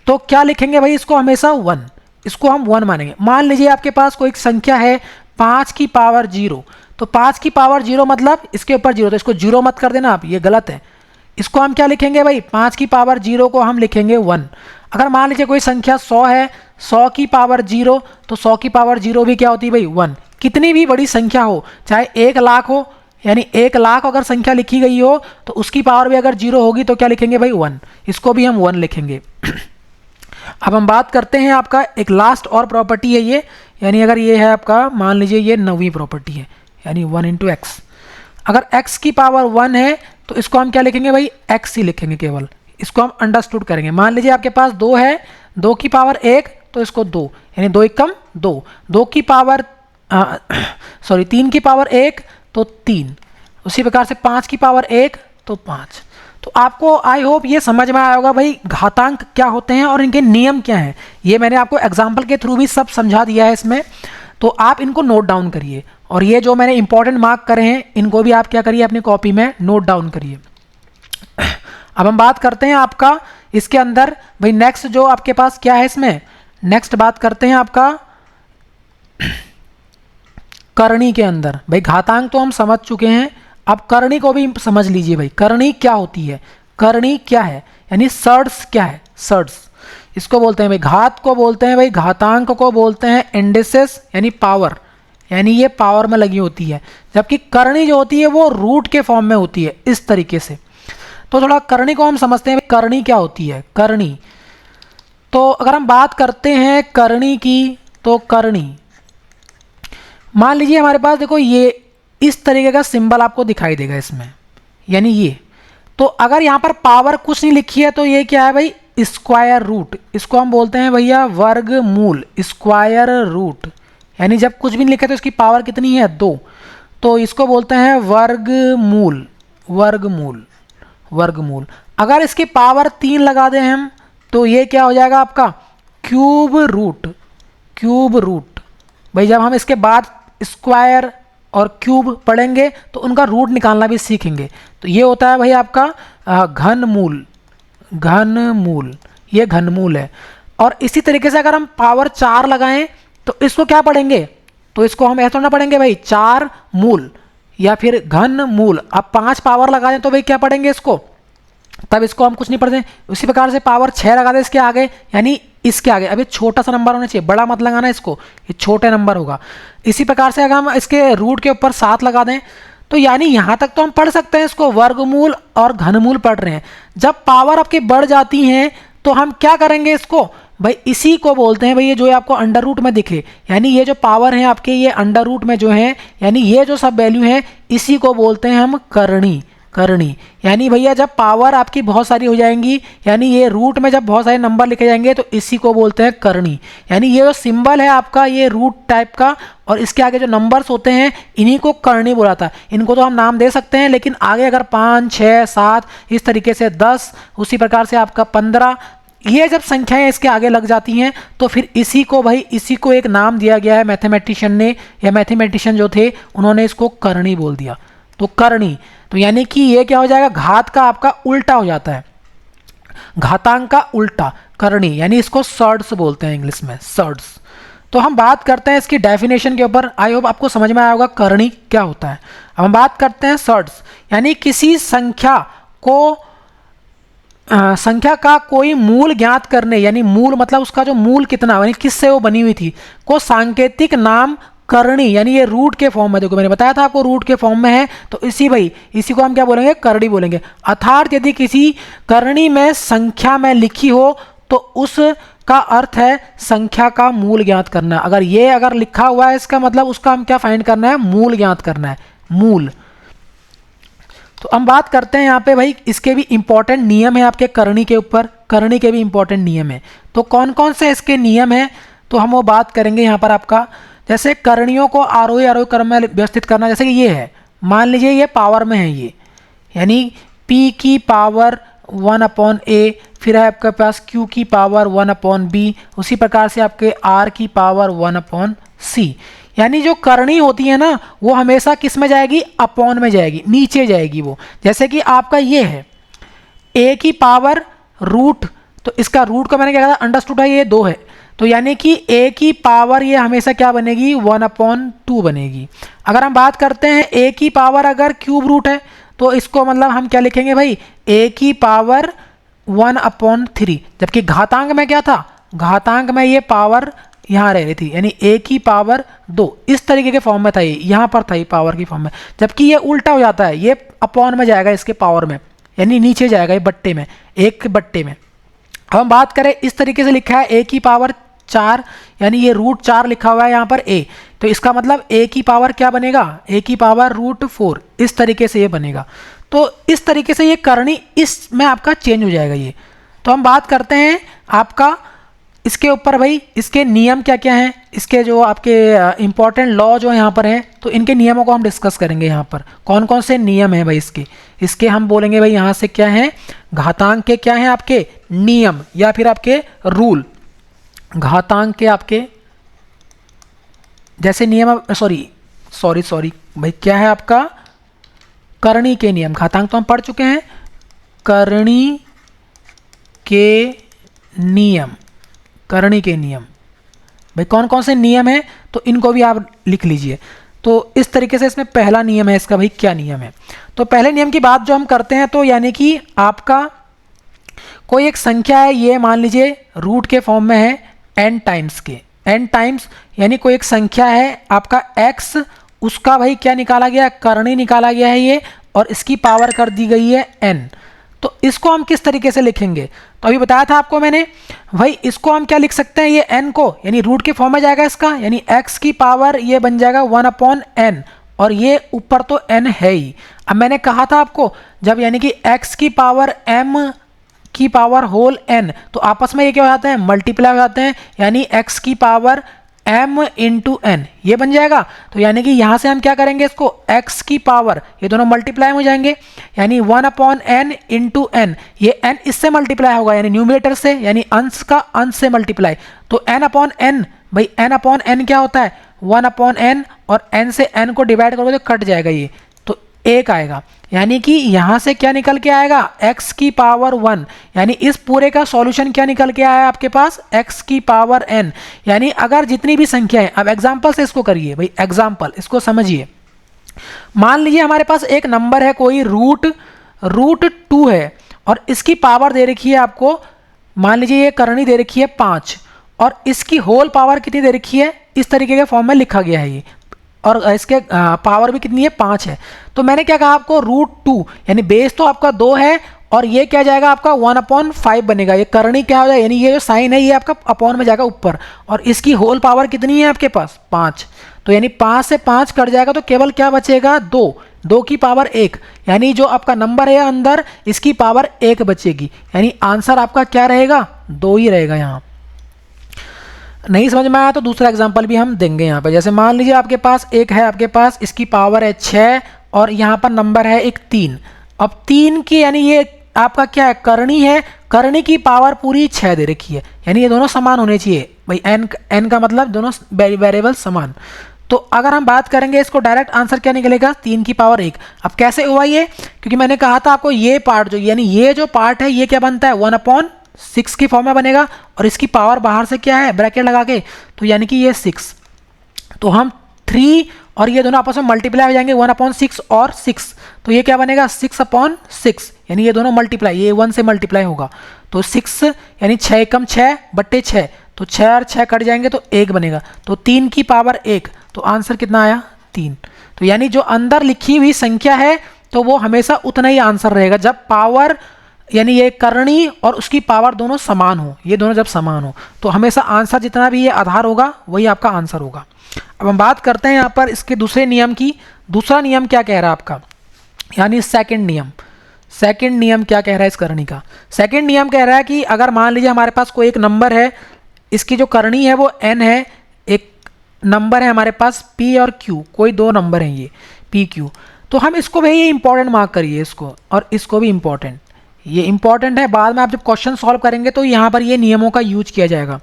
[SPEAKER 1] तो क्या लिखेंगे भाई, इसको हमेशा 1, इसको हम 1 मानेंगे। मान लीजिए आपके पास कोई एक संख्या है 5 की पावर 0, तो 5 की पावर 0 मतलब इसके ऊपर 0, तो इसको 0 मत कर देना आप, ये गलत है। इसको हम क्या लिखेंगे भाई, 5 की पावर 0 को हम लिखेंगे 1। अगर मान लीजिए कोई संख्या 100 है, 100 की पावर 0, तो 100 की पावर 0 भी क्या होती है भाई, 1। कितनी भी बड़ी संख्या हो, चाहे 1 लाख हो, यानी 1 लाख अगर संख्या लिखी गई हो तो उसकी पावर भी अगर 0 होगी तो क्या लिखेंगे भाई, 1, इसको भी हम 1 लिखेंगे। अब हम बात करते हैं आपका एक लास्ट और प्रॉपर्टी है ये, यानी अगर ये है आपका, मान लीजिए ये 9वीं प्रॉपर्टी है, यानी 1 × x। अगर x की पावर 1 है तो इसको हम क्या लिखेंगे भाई, x ही लिखेंगे केवल, इसको हम अंडरस्टूड करेंगे। मान लीजिए आपके पास 2 है, 2 की पावर 1 तो इसको 2, यानी 2 × 2, 2 की पावर 3 की पावर 1 तो 3, उसी प्रकार से 5 की पावर 1 तो 5। तो आपको आई होप ये समझ में आया होगा भाई घातांक क्या होते हैं और इनके नियम क्या हैं। ये मैंने आपको एग्जाम्पल के थ्रू भी सब समझा दिया है इसमें, तो आप इनको नोट डाउन करिए, और ये जो मैंने इंपॉर्टेंट मार्क करे हैं इनको भी आप क्या करिए, अपनी कॉपी में नोट डाउन करिए। अब हम बात करते हैं आपका इसके अंदर भाई नेक्स्ट जो आपके पास क्या है इसमें, नेक्स्ट बात करते हैं आपका करणी के अंदर। भाई घातांक तो हम समझ चुके हैं, अब करणी को भी समझ लीजिए भाई, करणी क्या होती है, करणी क्या है, यानी सर्ड्स क्या है, सर्ड्स इसको बोलते हैं भाई, घात को बोलते हैं भाई, घातांक को बोलते हैं इंडिसेस यानी पावर, यानी ये पावर में लगी होती है, जबकि करणी जो होती है वो रूट के फॉर्म में होती है इस तरीके से। तो थोड़ा करणी को हम समझते हैं, करणी क्या होती है, करणी। तो अगर हम बात करते हैं करणी की, तो करणी मान लीजिए हमारे पास देखो ये इस तरीके का सिंबल आपको दिखाई देगा इसमें, यानी ये। तो अगर यहाँ पर पावर कुछ नहीं लिखी है तो ये क्या है भाई, स्क्वायर रूट, इसको हम बोलते हैं भैया वर्गमूल, स्क्वायर रूट, यानी जब कुछ भी नहीं लिखा तो इसकी पावर कितनी है, 2, तो इसको बोलते हैं वर्गमूल, वर्गमूल, वर्गमूल। अगर इसकी पावर 3 लगा दें हम तो ये क्या हो जाएगा आपका, क्यूब रूट, क्यूब रूट। भाई जब हम इसके बाद स्क्वायर और क्यूब पढ़ेंगे तो उनका रूट निकालना भी सीखेंगे। तो ये होता है भाई आपका घनमूल, घनमूल, ये घनमूल है। और इसी तरीके से अगर हम पावर 4 लगाएं तो इसको क्या पढ़ेंगे, तो इसको हम ऐसा ना पढ़ेंगे भाई 4 मूल या फिर घनमूल। अब 5 पावर लगा दें तो भाई क्या पढ़ेंगे इसको, तब इसको हम कुछ नहीं पढ़ते। उसी प्रकार से पावर 6 लगा दें इसके आगे, यानी इसके आगे, अब ये छोटा सा नंबर होना चाहिए, बड़ा मत लगाना इसको, ये छोटा नंबर होगा। इसी प्रकार से अगर हम इसके रूट के ऊपर 7 लगा दें तो यानी यहाँ तक तो हम पढ़ सकते हैं इसको, वर्गमूल और घनमूल पढ़ रहे हैं। जब पावर आपकी बढ़ जाती हैं तो हम क्या करेंगे इसको, भाई इसी को बोलते हैं भाई, ये जो आपको अंडर रूट में दिखे, यानी ये जो पावर है आपके ये अंडर रूट में जो है, यानी ये जो सब वैल्यू है इसी को बोलते हैं हम करणी, करणी। यानी भैया जब पावर आपकी बहुत सारी हो जाएंगी, यानी ये रूट में जब बहुत सारे नंबर लिखे जाएंगे तो इसी को बोलते हैं करणी। यानी ये जो सिंबल है आपका ये रूट टाइप का और इसके आगे जो नंबर्स होते हैं इन्हीं को करणी बोला था। इनको तो हम नाम दे सकते हैं, लेकिन आगे अगर 5, 6, 7 इस तरीके से 10, उसी प्रकार से आपका 15, ये जब संख्याएं इसके आगे लग जाती हैं तो फिर इसी को भाई, इसी को एक नाम दिया गया है मैथमेटिशियन ने, या मैथमेटिशियन जो थे उन्होंने इसको करणी बोल दिया। तो करणी, तो यानी कि ये क्या हो जाएगा, घात का आपका उल्टा हो जाता है, घातांक का उल्टा, करणी, यानी इसको सर्ड्स बोलते हैं इंग्लिश में, सर्ड्स। तो हम बात करते हैं इसकी डेफिनेशन के ऊपर, आई होप आपको समझ में आया होगा करणी क्या होता है। अब हम बात करते हैं सर्ड्स, यानी किसी संख्या को, संख्या का कोई मूल ज्ञात करने, यानी मूल मतलब उसका जो मूल कितना, यानी किससे वो बनी हुई थी, को सांकेतिक नाम करणी, यानी ये रूट के फॉर्म में, देखो मैंने बताया था आपको रूट के फॉर्म में है, तो इसी भाई इसी को हम क्या बोलेंगे, करणी बोलेंगे। अर्थात यदि किसी करणी में संख्या में लिखी हो तो उसका अर्थ है संख्या का मूल ज्ञात करना। अगर ये अगर लिखा हुआ है इसका मतलब उसका हम क्या फाइंड करना है, मूल ज्ञात करना है, मूल। तो हम बात करते हैं यहाँ पे भाई, इसके भी इंपॉर्टेंट नियम है आपके करनी के ऊपर, करनी के भी इंपॉर्टेंट नियम है। तो कौन कौन से इसके नियम है तो हम वो बात करेंगे यहाँ पर आपका। जैसे करणियों को आरोही आरोही क्रम में व्यवस्थित करना, जैसे कि ये है, मान लीजिए ये पावर में है ये, यानी p की पावर 1/a, फिर है आपके पास q की पावर 1/b, उसी प्रकार से आपके r की पावर 1/c। यानी जो करनी होती है ना वो हमेशा किस में जाएगी, अपॉन में जाएगी, नीचे जाएगी वो। जैसे कि आपका ये है a की पावर रूट, तो इसका रूट का मैंने क्या कहा, अंडरस्टूड है, ये 2 है, तो यानी कि a की पावर ये हमेशा क्या बनेगी, 1/2 बनेगी। अगर हम बात करते हैं a की पावर अगर क्यूब रूट है तो इसको मतलब हम क्या लिखेंगे भाई, a की पावर 1/3, जबकि घातांक में क्या था, घातांक में ये पावर यहाँ रह रही थी, यानी a की पावर 2, इस तरीके के फॉर्म में था ये, यहाँ पर था ये पावर की फॉर्म में। जबकि ये उल्टा हो जाता है, ये अपॉन में जाएगा इसके पावर में, यानी नीचे जाएगा ये बट्टे में, एक बट्टे में। अब हम बात करें, इस तरीके से लिखा है a की पावर 4, यानी ये √4 लिखा हुआ है यहाँ पर a, तो इसका मतलब a की पावर क्या बनेगा, a की पावर √4, इस तरीके से ये बनेगा। तो इस तरीके से ये करनी इसमें आपका चेंज हो जाएगा ये। तो हम बात करते हैं आपका इसके ऊपर भाई, इसके नियम क्या क्या हैं, इसके जो आपके इंपॉर्टेंट लॉ जो यहाँ पर हैं, तो इनके नियमों को हम डिस्कस करेंगे। यहाँ पर कौन कौन से नियम हैं भाई इसके हम बोलेंगे भाई यहाँ से क्या है, घातांक के क्या हैं आपके नियम या फिर आपके रूल। घातांक के आपके जैसे नियम, सॉरी भाई, क्या है आपका करनी के नियम। घातांक तो हम पढ़ चुके हैं, करनी के नियम, करनी के नियम भाई कौन कौन से नियम है तो इनको भी आप लिख लीजिए। तो इस तरीके से इसमें पहला नियम है इसका भाई, क्या नियम है, तो पहले नियम की बात जो हम करते हैं, तो यानी कि आपका कोई एक संख्या है, ये मान लीजिए रूट के फॉर्म में है n टाइम्स के, n टाइम्स, यानी कोई एक संख्या है आपका x, उसका भाई क्या निकाला गया, करनी निकाला गया है ये, और इसकी पावर कर दी गई है n। तो इसको हम किस तरीके से लिखेंगे, तो अभी बताया था आपको मैंने भाई, इसको हम क्या लिख सकते हैं, ये n को, यानी रूट के फॉर्म में जाएगा इसका, यानी x की पावर ये बन जाएगा 1/n, और ये ऊपर तो n है ही। अब मैंने कहा था आपको, जब यानी कि x की पावर m की पावर होल n, तो आपस में ये क्या हो जाते हैं, मल्टीप्लाई हो जाते हैं, यानी x की पावर m इंटू n ये बन जाएगा। तो यानी कि यहाँ से हम क्या करेंगे, इसको x की पावर, ये दोनों मल्टीप्लाई हो जाएंगे, यानी 1/n इंटू n, ये n इससे मल्टीप्लाई होगा, यानी न्यूमरेटर से, यानी अंश का अंश से मल्टीप्लाई। तो n/n भाई, n/n क्या होता है, 1/n, और n से n को डिवाइड करोगे तो कट जाएगा ये, तो 1 आएगा। यानी कि यहाँ से क्या निकल के आएगा, x की पावर 1, यानी इस पूरे का सॉल्यूशन क्या निकल के आया आपके पास, x की पावर n। यानी अगर जितनी भी संख्या है, अब एग्जाम्पल से इसको करिए भाई, एग्जाम्पल इसको समझिए। मान लीजिए हमारे पास एक नंबर है कोई √2 है, और इसकी पावर दे रखी है आपको, मान लीजिए ये करनी दे रखी है 5, और इसकी होल पावर कितनी दे रखी है, इस तरीके के फॉर्म में लिखा गया है ये, और इसके पावर भी कितनी है, 5 है। तो मैंने क्या कहा आपको, √2, यानी बेस तो आपका 2 है, और ये क्या जाएगा आपका 1/5 बनेगा, ये करनी क्या हो जाएगा, यानी ये जो साइन है ये आपका अपॉन में जाएगा ऊपर, और इसकी होल पावर कितनी है आपके पास, 5। तो यानी 5 से 5 कट जाएगा, तो केवल क्या बचेगा, 2 की पावर 1, यानी जो आपका नंबर है अंदर, इसकी पावर 1 बचेगी, यानी आंसर आपका क्या रहेगा, 2 ही रहेगा। यहाँ नहीं समझ में आया तो दूसरा एग्जांपल भी हम देंगे यहाँ पे। जैसे मान लीजिए आपके पास एक है, आपके पास इसकी पावर है 6, और यहाँ पर नंबर है एक 3। अब 3 की, यानी ये आपका क्या है, करनी है, करनी की पावर पूरी 6 दे रखी है, यानी ये दोनों समान होने चाहिए भाई, n का मतलब दोनों वेरिएबल समान। तो अगर हम बात करेंगे इसको, डायरेक्ट आंसर क्या निकलेगा, 3 की पावर 1। अब कैसे हुआ ये, क्योंकि मैंने कहा था आपको ये पार्ट जो, यानी ये जो पार्ट है ये क्या बनता है, 1/6 की फॉर्म में बनेगा, और इसकी पावर बाहर से क्या है, ब्रैकेट लगा के, तो यानी कि ये 6। तो हम 3 और ये दोनों आपस में मल्टीप्लाई हो जाएंगे, 1/6 और 6, तो ये क्या बनेगा, 6/6, यानी ये दोनों मल्टीप्लाई, ये 1 से मल्टीप्लाई होगा, तो 6 यानी 6 एकम 6/6, तो 6 और 6 कट जाएंगे तो 1 बनेगा, तो 3 की पावर 1, तो आंसर कितना आया, 3। तो यानी जो अंदर लिखी हुई संख्या है तो वो हमेशा उतना ही आंसर रहेगा जब पावर, यानी ये करनी और उसकी पावर दोनों समान हो, ये दोनों जब समान हो तो हमेशा आंसर जितना भी ये आधार होगा वही आपका आंसर होगा। अब हम बात करते हैं यहाँ पर इसके दूसरे नियम की। दूसरा नियम क्या कह रहा है आपका, यानी सेकंड नियम। सेकंड नियम क्या कह रहा है इस करनी का? सेकंड नियम कह रहा है कि अगर मान लीजिए हमारे पास कोई एक नंबर है, इसकी जो करनी है वो n है, एक नंबर है हमारे पास p और q, कोई दो नंबर हैं ये p q, तो हम इसको भाई ये इंपॉर्टेंट मार्क करिए इसको, और इसको भी इंपॉर्टेंट, ये इंपॉर्टेंट है। बाद में आप जब क्वेश्चन सॉल्व करेंगे तो यहाँ पर ये नियमों का यूज किया जाएगा।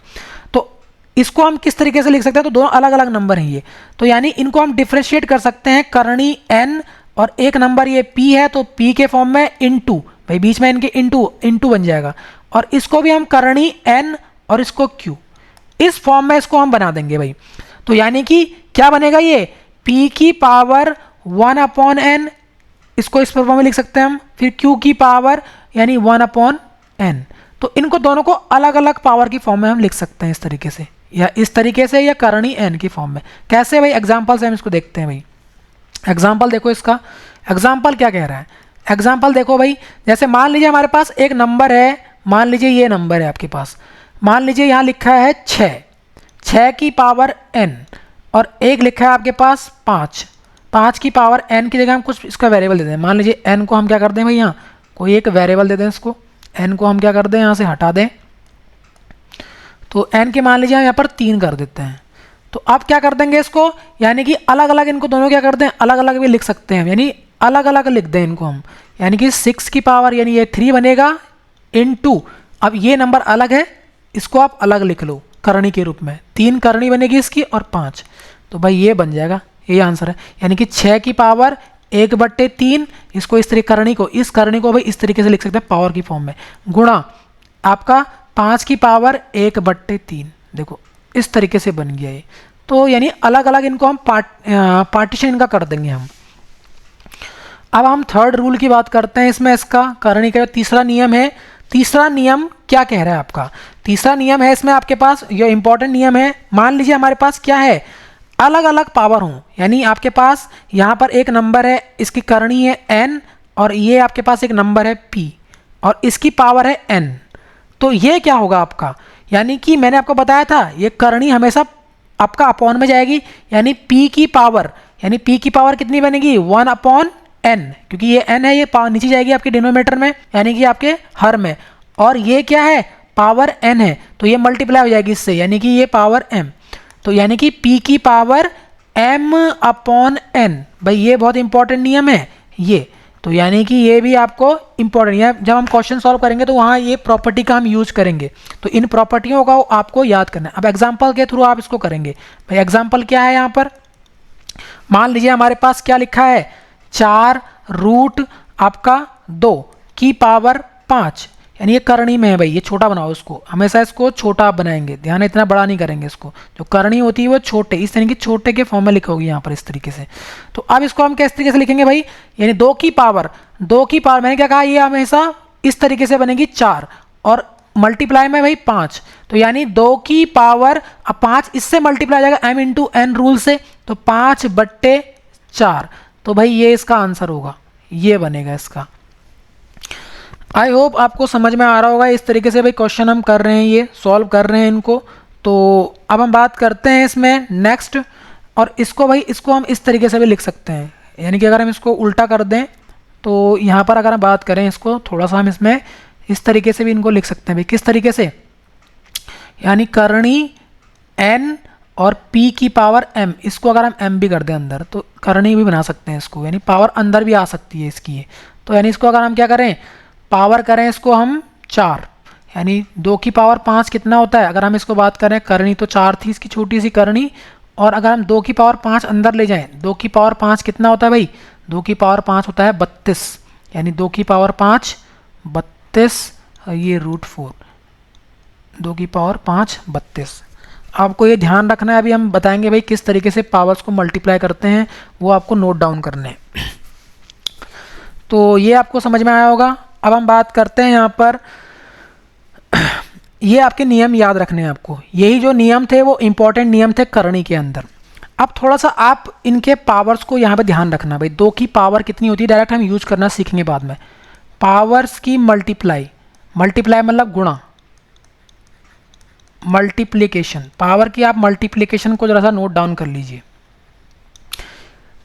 [SPEAKER 1] तो इसको हम किस तरीके से लिख सकते हैं? तो दोनों अलग अलग नंबर हैं ये, तो यानी इनको हम डिफ्रेंशिएट कर सकते हैं। करनी n और एक नंबर ये p है, तो p के फॉर्म में इंटू, भाई बीच में n के इंटू बन जाएगा। और इसको भी हम करनी n और इसको q, इस फॉर्म में इसको हम बना देंगे भाई। तो यानी कि क्या बनेगा ये? p की पावर 1/n, इसको इस फॉर्म में लिख सकते हैं हम। फिर q की पावर यानी 1/n। तो इनको दोनों को अलग अलग पावर की फॉर्म में हम लिख सकते हैं इस तरीके से, या इस तरीके से, या करनी n की फॉर्म में। कैसे भाई? एग्जाम्पल से हम इसको देखते हैं भाई। एग्जाम्पल देखो इसका, एग्जाम्पल क्या कह रहा है? एग्जाम्पल देखो भाई, जैसे मान लीजिए हमारे पास एक नंबर है, मान लीजिए ये नंबर है आपके पास, मान लीजिए यहाँ लिखा है 6 की पावर n, और एक लिखा है आपके पास 5 की पावर n की जगह हम कुछ इसका वेरिएबल दे दें। मान लीजिए n को हम क्या कर दें भाई, यहाँ कोई एक वेरिएबल दे दें इसको, n को हम क्या कर दें, यहाँ से हटा दें। तो n के मान लीजिए हम यहाँ पर 3 कर देते हैं। तो अब क्या कर देंगे इसको, यानी कि अलग अलग इनको दोनों क्या कर दें, अलग अलग भी लिख सकते हैं, यानी अलग अलग लिख दें इनको हम। यानी कि 6 की पावर यानी ये 3 बनेगा इनटू, अब ये नंबर अलग है, इसको आप अलग लिख लो करनी के रूप में, 3 करनी बनेगी इसकी और 5, तो भाई ये बन जाएगा, ये आंसर है। यानी कि 6 की पावर 1/3, इसको इस तरीके इस करनी को भाई इस तरीके से लिख सकते हैं पावर की फॉर्म में, गुणा आपका 5 की पावर 1/3, देखो इस तरीके से बन गया ये। तो यानी अलग अलग इनको हम पार्टीशन इनका कर देंगे हम। अब हम थर्ड रूल की बात करते हैं इसमें, इसका करनी का तीसरा नियम है। तीसरा नियम क्या कह रहा है आपका? तीसरा नियम है इसमें आपके पास, ये इंपॉर्टेंट नियम है। मान लीजिए हमारे पास क्या है, अलग अलग पावर हो, यानी आपके पास यहाँ पर एक नंबर है, इसकी करनी है n, और ये आपके पास एक नंबर है p, और इसकी पावर है n। तो ये क्या होगा आपका, यानी कि मैंने आपको बताया था ये करनी हमेशा आपका अपॉन में जाएगी, यानी p की पावर, यानी p की पावर कितनी बनेगी, 1/n, क्योंकि ये n है, ये पावर नीचे जाएगी आपके डिनोमिनेटर में, यानी कि आपके हर में, और ये क्या है, पावर n है, तो ये मल्टीप्लाई हो जाएगी इससे, यानी कि ये पावर m, तो यानी कि p की पावर m/n। भाई ये बहुत इंपॉर्टेंट नियम है ये, तो यानी कि ये भी आपको इंपॉर्टेंट है, जब हम क्वेश्चन सॉल्व करेंगे तो वहाँ ये प्रॉपर्टी का हम यूज करेंगे, तो इन प्रॉपर्टियों का आपको याद करना है। अब एग्जाम्पल के थ्रू आप इसको करेंगे। भाई एग्जाम्पल क्या है यहाँ पर, मान लीजिए हमारे पास क्या लिखा है, 4 रूट आपका 2 की पावर 5, यानी ये करनी में है भाई, ये छोटा बनाओ इसको, हमेशा इसको छोटा आप बनाएंगे, ध्यान इतना बड़ा नहीं करेंगे इसको, जो करनी होती है वो छोटे, इस तरीके छोटे के फॉर्म में लिखोगे यहाँ पर इस तरीके से। तो अब इसको हम किस तरीके से लिखेंगे भाई, यानी 2 की पावर मैंने क्या कहा, ये हमेशा इस तरीके से बनेगी 4, और मल्टीप्लाई में भाई 5, तो यानी 2 की पावर, अब 5 इससे मल्टीप्लाई हो जाएगा m/n रूल से, तो 5/4, तो भाई ये इसका आंसर होगा, ये बनेगा इसका। आई होप आपको समझ में आ रहा होगा, इस तरीके से भाई क्वेश्चन हम कर रहे हैं, ये सॉल्व कर रहे हैं इनको। तो अब हम बात करते हैं इसमें नेक्स्ट, और इसको भाई इसको हम इस तरीके से भी लिख सकते हैं, यानी कि अगर हम इसको उल्टा कर दें, तो यहाँ पर अगर हम बात करें इसको थोड़ा सा, हम इसमें इस तरीके से भी इनको लिख सकते हैं भाई, किस तरीके से, यानी करनी n और p की पावर m, इसको अगर हम m भी कर दें अंदर तो करनी भी बना सकते हैं इसको, यानी पावर अंदर भी आ सकती है इसकी। तो यानी इसको अगर हम क्या करें, पावर करें इसको हम 4, यानी 2 की पावर 5 कितना होता है, अगर हम इसको बात करें करनी तो 4 थी इसकी छोटी सी करनी, और अगर हम 2 की पावर 5 अंदर ले जाएं, 2 की पावर 5 कितना होता है भाई, 2 की पावर 5 होता है 32, यानी 2 की पावर 5 32, ये √4, 2 की पावर 5 32। आपको ये ध्यान रखना है, अभी हम बताएंगे भाई किस तरीके से पावर्स को मल्टीप्लाई करते हैं, वो आपको नोट डाउन करने हैं। तो ये आपको समझ में आया होगा। अब हम बात करते हैं यहाँ पर, ये आपके नियम याद रखने हैं आपको, यही जो नियम थे वो इंपॉर्टेंट नियम थे करनी के अंदर। अब थोड़ा सा आप इनके पावर्स को यहाँ पे ध्यान रखना भाई, 2 की पावर कितनी होती है डायरेक्ट हम यूज करना सीखेंगे बाद में, पावर्स की मल्टीप्लाई मतलब गुणा, मल्टीप्लिकेशन, पावर की आप मल्टीप्लिकेशन को जरा सा नोट डाउन कर लीजिए।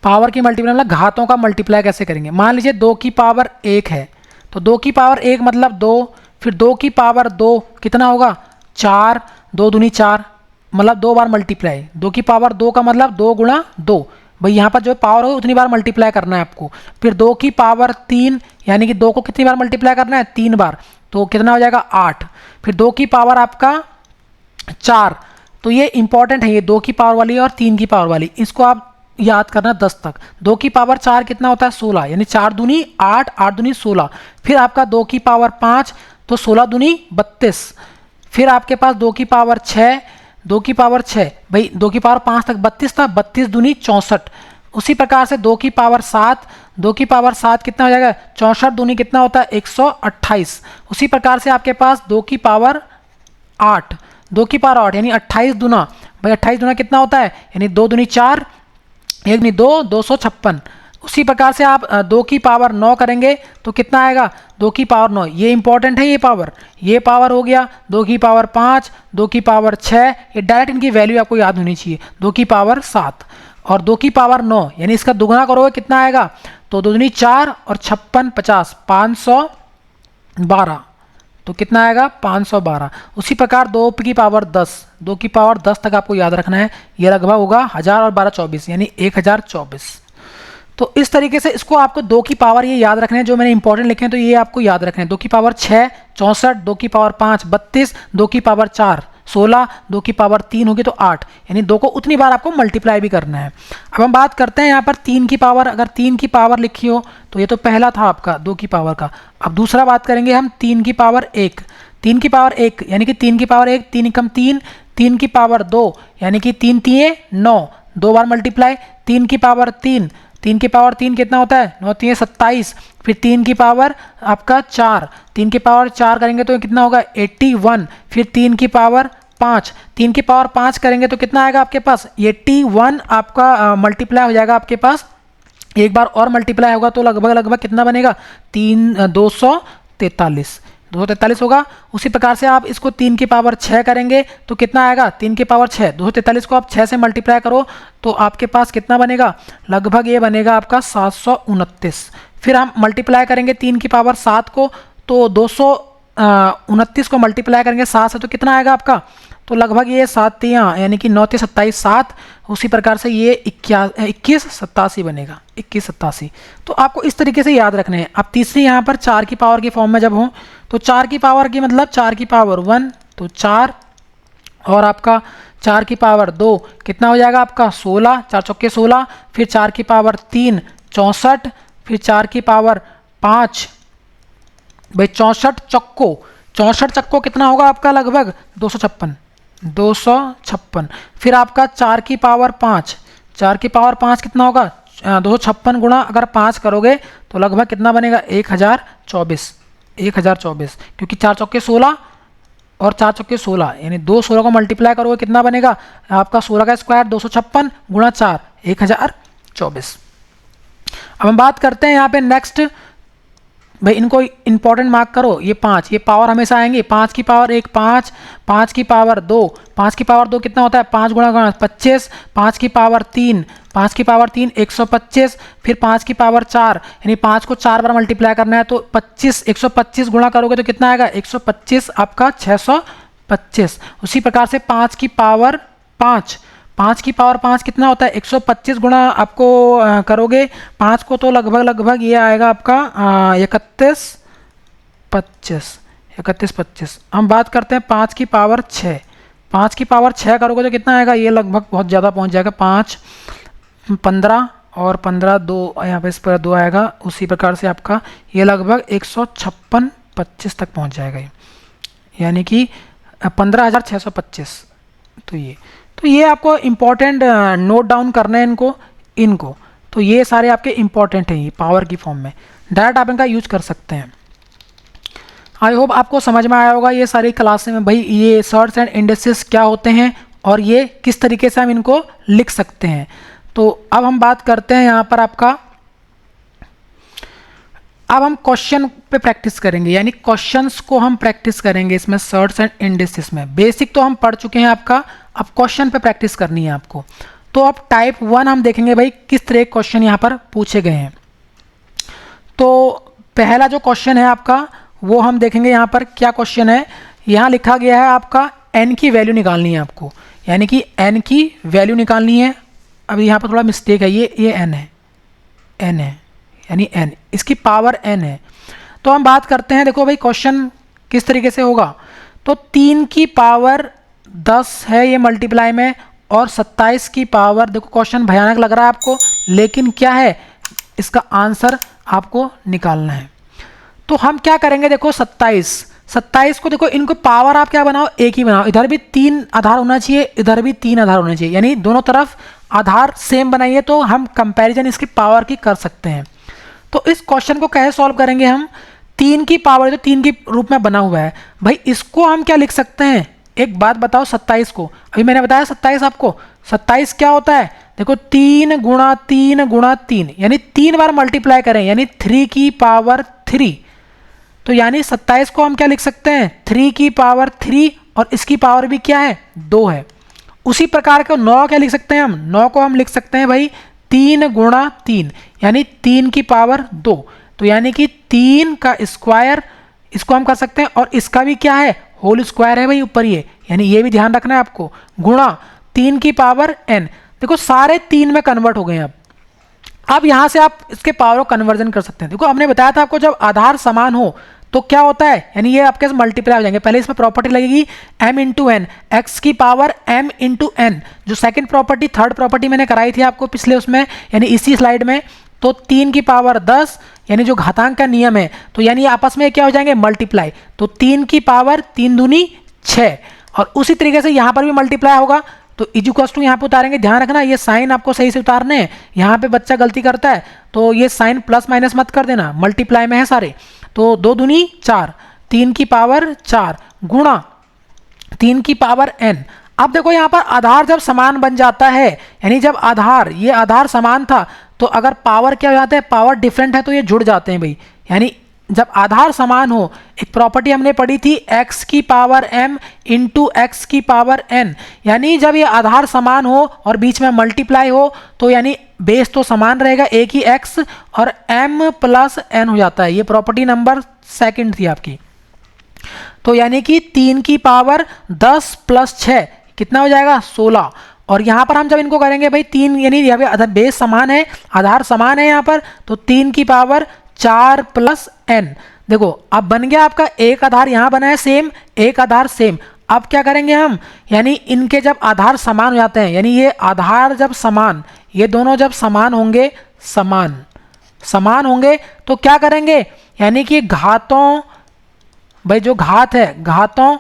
[SPEAKER 1] पावर की मल्टीप्लाई मतलब घातों का मल्टीप्लाई कैसे करेंगे। मान लीजिए 2 की पावर 1 है, तो 2 की पावर 1 मतलब 2, फिर 2 की पावर 2 कितना होगा 4, 2 दूनी 4 मतलब 2 बार मल्टीप्लाई। 2 की पावर 2 का मतलब 2 गुणा 2, भाई यहाँ पर जो पावर हो उतनी बार मल्टीप्लाई करना है आपको। फिर 2 की पावर 3 यानी कि 2 को कितनी बार मल्टीप्लाई करना है 3 बार, तो कितना हो जाएगा 8। फिर 2 की पावर आपका 4, तो ये इंपॉर्टेंट है, ये 2 की पावर वाली और 3 की पावर वाली, इसको आप याद करना 10 तक। 2 की पावर 4 कितना होता है 16, यानी 4 दूनी 8, 8 दूनी 16। फिर आपका 2 की पावर 5 तो 16 दूनी 32। फिर आपके पास 2 की पावर 6, 2 की पावर 6 भाई 2 की पावर 5 तक 32 था, 32 दूनी 64। उसी प्रकार से 2 की पावर 7, 2 की पावर 7 कितना हो जाएगा 64 दूनी कितना होता है 128। उसी प्रकार से आपके पास 2 की पावर 8, 2 की पावर 8 यानी 28 दूना, भाई 28 दूना कितना होता है यानी 2 दूनी 4, 1 दूनी 2, 256। उसी प्रकार से आप 2 की पावर 9 करेंगे तो कितना आएगा 2 की पावर 9, ये इंपॉर्टेंट है, ये पावर हो गया। 2 की पावर 5, 2 की पावर 6, ये डायरेक्ट इनकी वैल्यू आपको याद होनी चाहिए। 2 की पावर 7 और 2 की पावर 9 यानी इसका दुगना करोगे कितना आएगा, तो 2 दूनी 4 और 56 50 512, तो कितना आएगा 512। उसी प्रकार 2 की पावर 10, 2 की पावर 10 तक आपको याद रखना है, ये लगभग होगा 1000 और 12 24 यानी 1024। तो इस तरीके से इसको आपको 2 की पावर ये याद रखने हैं, जो मैंने इंपॉर्टेंट लिखे हैं तो ये आपको याद रखने हैं। 2 की पावर 6 64, 2 की पावर 5 32, 2 की पावर 4 16, 2 की पावर 3 होगी तो 8, यानी 2 को उतनी बार आपको मल्टीप्लाई भी करना है। अब हम बात करते हैं यहाँ पर 3 की पावर, अगर 3 की पावर लिखी हो तो ये तो पहला था आपका 2 की पावर का। अब दूसरा बात करेंगे हम 3 की पावर 1, 3 की पावर 1 यानी कि 3 की पावर 1, 3 एकम 3, 3 की पावर 2 यानी कि 3 3 9, 2 बार मल्टीप्लाई। 3 की पावर 3, 3 की पावर 3 कितना होता है 9 3 27। फिर 3 की पावर आपका 4, 3 की पावर 4 करेंगे तो कितना होगा 81। फिर 3 की पावर 5, 3 की पावर 5 करेंगे तो कितना आएगा आपके पास 81 आपका मल्टीप्लाई हो जाएगा आपके पास। एक बार और मल्टीप्लाई होगा तो लगभग कितना बनेगा 243, 243 होगा। उसी प्रकार से आप इसको 3 की पावर 6 करेंगे तो कितना आएगा 3 की पावर 6, 243 को आप 6 से मल्टीप्लाई करो तो आपके पास कितना बनेगा, लगभग ये बनेगा आपका 729। फिर हम मल्टीप्लाई करेंगे 3 की पावर 7 को, तो 229 को मल्टीप्लाई करेंगे 7 से तो कितना आएगा आपका, तो लगभग ये 7 यानी कि 9 27 7। उसी प्रकार से ये 2187 बनेगा, 2187। तो आपको इस तरीके से याद रखने हैं। अब तीसरी यहाँ पर 4 की पावर की फॉर्म में जब हो तो 4 की पावर की मतलब 4 की पावर 1 तो 4, और आपका 4 की पावर 2 कितना हो जाएगा आपका 16, 4 चौके 16। फिर 4 की पावर 3 64, फिर 4 की पावर 5 भाई 64 चक्को कितना होगा आपका लगभग 256। फिर आपका 4 की पावर 5, 4 की पावर 5 कितना होगा 256 गुणा अगर 5 करोगे तो लगभग कितना बनेगा 1024, क्योंकि 4 चौके 16 और 4 चौके 16 यानी 2 16 को मल्टीप्लाई करोगे कितना बनेगा आपका 16 का स्क्वायर 256 गुणा 4 1024। अब हम बात करते हैं यहाँ पे नेक्स्ट, भाई इनको इंपॉर्टेंट मार्क करो। ये 5, ये पावर हमेशा आएंगे। 5 की पावर 1 5, 5 की पावर 2, 5 की पावर 2 कितना होता है 5 गुणा 25, 5 की पावर 3, 5 की पावर 3 125। फिर 5 की पावर 4 यानी 5 को 4 बार मल्टीप्लाई करना है तो 25, 125 गुणा करोगे तो कितना आएगा 125 आपका 625। उसी प्रकार से 5 की पावर 5, 5 की पावर 5 कितना होता है 125 गुणा आपको करोगे 5 को तो लगभग ये आएगा आपका 31 25। हम बात करते हैं 5 की पावर 6, 5 की पावर 6 करोगे तो कितना आएगा ये लगभग बहुत ज़्यादा पहुंच जाएगा 5 15 और 15 2 यहाँ पे इस पर 2 आएगा। उसी प्रकार से आपका ये लगभग 156 25 तक पहुंच जाएगा, यानी कि 15625। तो ये आपको इम्पोर्टेंट नोट डाउन करना है इनको। तो ये सारे आपके इम्पोर्टेंट हैं, ये पावर की फॉर्म में डायरेक्ट आप इनका यूज कर सकते हैं। आई होप आपको समझ में आया होगा ये सारी क्लासें में भाई ये सर्ट्स एंड इंडेक्सेस क्या होते हैं और ये किस तरीके से हम इनको लिख सकते हैं। तो अब हम बात करते हैं यहाँ पर आपका, अब हम क्वेश्चन पे प्रैक्टिस करेंगे, यानी क्वेश्चंस को हम प्रैक्टिस करेंगे इसमें सर्ट्स एंड इंडेक्सेस में। बेसिक तो हम पढ़ चुके हैं आपका, अब क्वेश्चन पे प्रैक्टिस करनी है आपको। तो अब टाइप 1 हम देखेंगे भाई किस तरह के क्वेश्चन यहाँ पर पूछे गए हैं। तो पहला जो क्वेश्चन है आपका वो हम देखेंगे यहाँ पर क्या क्वेश्चन है। यहाँ लिखा गया है आपका n की वैल्यू निकालनी है आपको, यानी कि n की वैल्यू निकालनी है। अभी यहाँ पर थोड़ा मिस्टेक है, ये n है, n है यानी n, इसकी पावर n है। तो हम बात करते हैं, देखो भाई क्वेश्चन किस तरीके से होगा। तो 3 की पावर 10 है ये मल्टीप्लाई में, और 27 की पावर, देखो क्वेश्चन भयानक लग रहा है आपको, लेकिन क्या है इसका आंसर आपको निकालना है। तो हम क्या करेंगे, देखो 27 को देखो, इनको पावर आप क्या बनाओ, एक ही बनाओ। इधर भी 3 आधार होना चाहिए, इधर भी 3 आधार होना चाहिए, यानी दोनों तरफ आधार सेम बनाइए तो हम कंपैरिजन इसकी पावर की कर सकते हैं। तो इस क्वेश्चन को कैसे सॉल्व करेंगे हम, 3 की पावर तो 3 के रूप में बना हुआ है भाई, इसको हम क्या लिख सकते हैं। एक बात बताओ, 27 को अभी मैंने बताया 27 आपको, 27 क्या होता है, देखो 3 गुणा 3 गुणा 3, यानी 3 बार मल्टीप्लाई करें, यानी 3 की पावर 3। तो यानी 27 को हम क्या लिख सकते हैं, 3 की पावर 3, और इसकी पावर भी क्या है, 2 है। उसी प्रकार का 9 क्या लिख सकते हैं हम, 9 को हम लिख सकते हैं भाई 3 गुणा 3, यानी 3 की पावर 2। तो यानी कि 3 का स्क्वायर इसको हम कर सकते हैं, और इसका भी क्या है, होल स्क्वायर है भाई ऊपर ये, यानी ये भी ध्यान रखना है आपको, गुणा 3 की पावर n। देखो सारे 3 में कन्वर्ट हो गए हैं। अब यहाँ से आप इसके पावर को कन्वर्जन कर सकते हैं। देखो हमने बताया था आपको, जब आधार समान हो तो क्या होता है, यानी ये आपके मल्टीप्लाई हो जाएंगे। पहले इसमें प्रॉपर्टी लगेगी m इंटू एन, एक्स की पावर m इंटू एन, जो सेकंड प्रॉपर्टी थर्ड प्रॉपर्टी मैंने कराई थी आपको पिछले उसमें, यानी इसी स्लाइड में। तो 3 की पावर 10, यानी जो घातांक का नियम है, तो यानी आपस में क्या हो जाएंगे, मल्टीप्लाई। तो 3 की पावर 3 दूनी 6, और उसी तरीके से यहाँ पर भी मल्टीप्लाई होगा। तो इक्वल्स टू यहाँ पे उतारेंगे, ध्यान रखना ये साइन आपको सही से उतारने हैं। यहाँ पे बच्चा गलती करता है, तो ये साइन प्लस माइनस मत कर देना, मल्टीप्लाई में है सारे। तो 2 दूनी 4, 3 की पावर 4 गुणा 3 की पावर n। अब देखो यहाँ पर आधार जब समान बन जाता है, यानी जब आधार, ये आधार समान था, तो अगर पावर क्या हो जाता है, पावर डिफरेंट है तो ये जुड़ जाते हैं भाई। यानी जब आधार समान हो, एक प्रॉपर्टी हमने पढ़ी थी x की पावर m इंटू एक्स की पावर n, यानी जब ये आधार समान हो और बीच में मल्टीप्लाई हो, तो यानी बेस तो समान रहेगा, एक ही x और m प्लस n हो जाता है। ये प्रॉपर्टी नंबर सेकंड थी आपकी। तो यानी कि 3 की पावर 10 प्लस 6 कितना हो जाएगा, 16। और यहाँ पर हम जब इनको करेंगे भाई 3, यानी यहाँ पे बेस समान है, आधार समान है यहाँ पर, तो 3 की पावर 4 प्लस n। देखो अब बन गया आपका, एक आधार यहाँ बना है सेम, एक आधार सेम। अब क्या करेंगे हम, यानी इनके जब आधार समान हो जाते हैं, यानी ये आधार जब समान, ये दोनों जब समान होंगे, समान होंगे, तो क्या करेंगे, यानी कि घातों, भाई जो घात है, घातों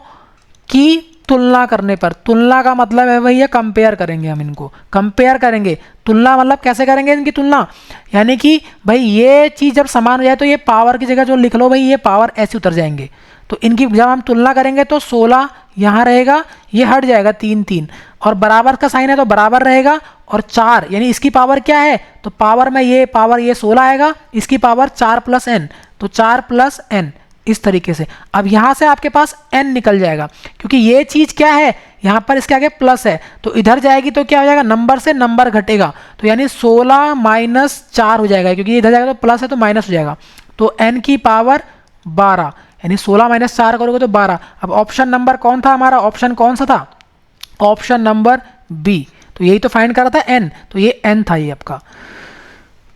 [SPEAKER 1] की तुलना करने पर, तुलना का मतलब है भैया कंपेयर करेंगे, हम इनको कंपेयर करेंगे। तुलना मतलब कैसे करेंगे इनकी तुलना, यानी कि भाई ये चीज़ जब समान हो जाए तो ये पावर की जगह जो लिख लो भाई, ये पावर ऐसे उतर जाएंगे। तो इनकी जब हम तुलना करेंगे तो 16 यहाँ रहेगा, ये हट जाएगा 3 और बराबर का साइन है तो बराबर रहेगा, और 4 यानी इसकी पावर क्या है, तो पावर में ये पावर ये 16 आएगा, इसकी पावर 4 प्लस n, तो 4 प्लस n इस तरीके से। अब यहाँ से आपके पास n निकल जाएगा, क्योंकि ये चीज़ क्या है, यहाँ पर इसके आगे प्लस है, तो इधर जाएगी तो क्या हो जाएगा, नंबर से नंबर घटेगा, तो यानी 16 माइनस 4 हो जाएगा, क्योंकि इधर जाएगा तो प्लस है तो माइनस हो जाएगा। तो n की पावर 12, यानी 16 माइनस 4 करोगे तो 12। अब ऑप्शन नंबर कौन था हमारा, ऑप्शन कौन सा था, ऑप्शन नंबर बी। तो यही तो फाइंड करा था n, तो ये n था ये आपका।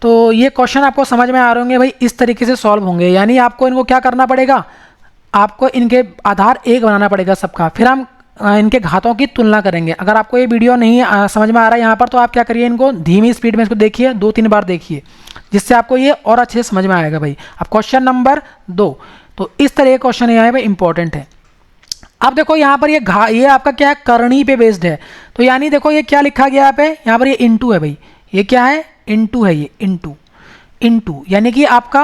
[SPEAKER 1] तो ये क्वेश्चन आपको समझ में आ रहे होंगे भाई, इस तरीके से सॉल्व होंगे। यानी आपको इनको क्या करना पड़ेगा, आपको इनके आधार एक बनाना पड़ेगा सबका, फिर हम इनके घातों की तुलना करेंगे। अगर आपको ये वीडियो नहीं समझ में आ रहा है यहाँ पर, तो आप क्या करिए, इनको धीमी स्पीड में इसको देखिए, 2-3 बार देखिए, जिससे आपको ये और अच्छे से समझ में आएगा भाई। अब क्वेश्चन नंबर 2, तो इस तरह के क्वेश्चन यहाँ भाई इंपॉर्टेंट है। अब देखो यहाँ पर ये आपका क्या है, करनी पे बेस्ड है। तो यानी देखो ये क्या लिखा गया पे, यहाँ पर ये इंटू है भाई, ये क्या है, इंटू है, ये इंटू यानी कि आपका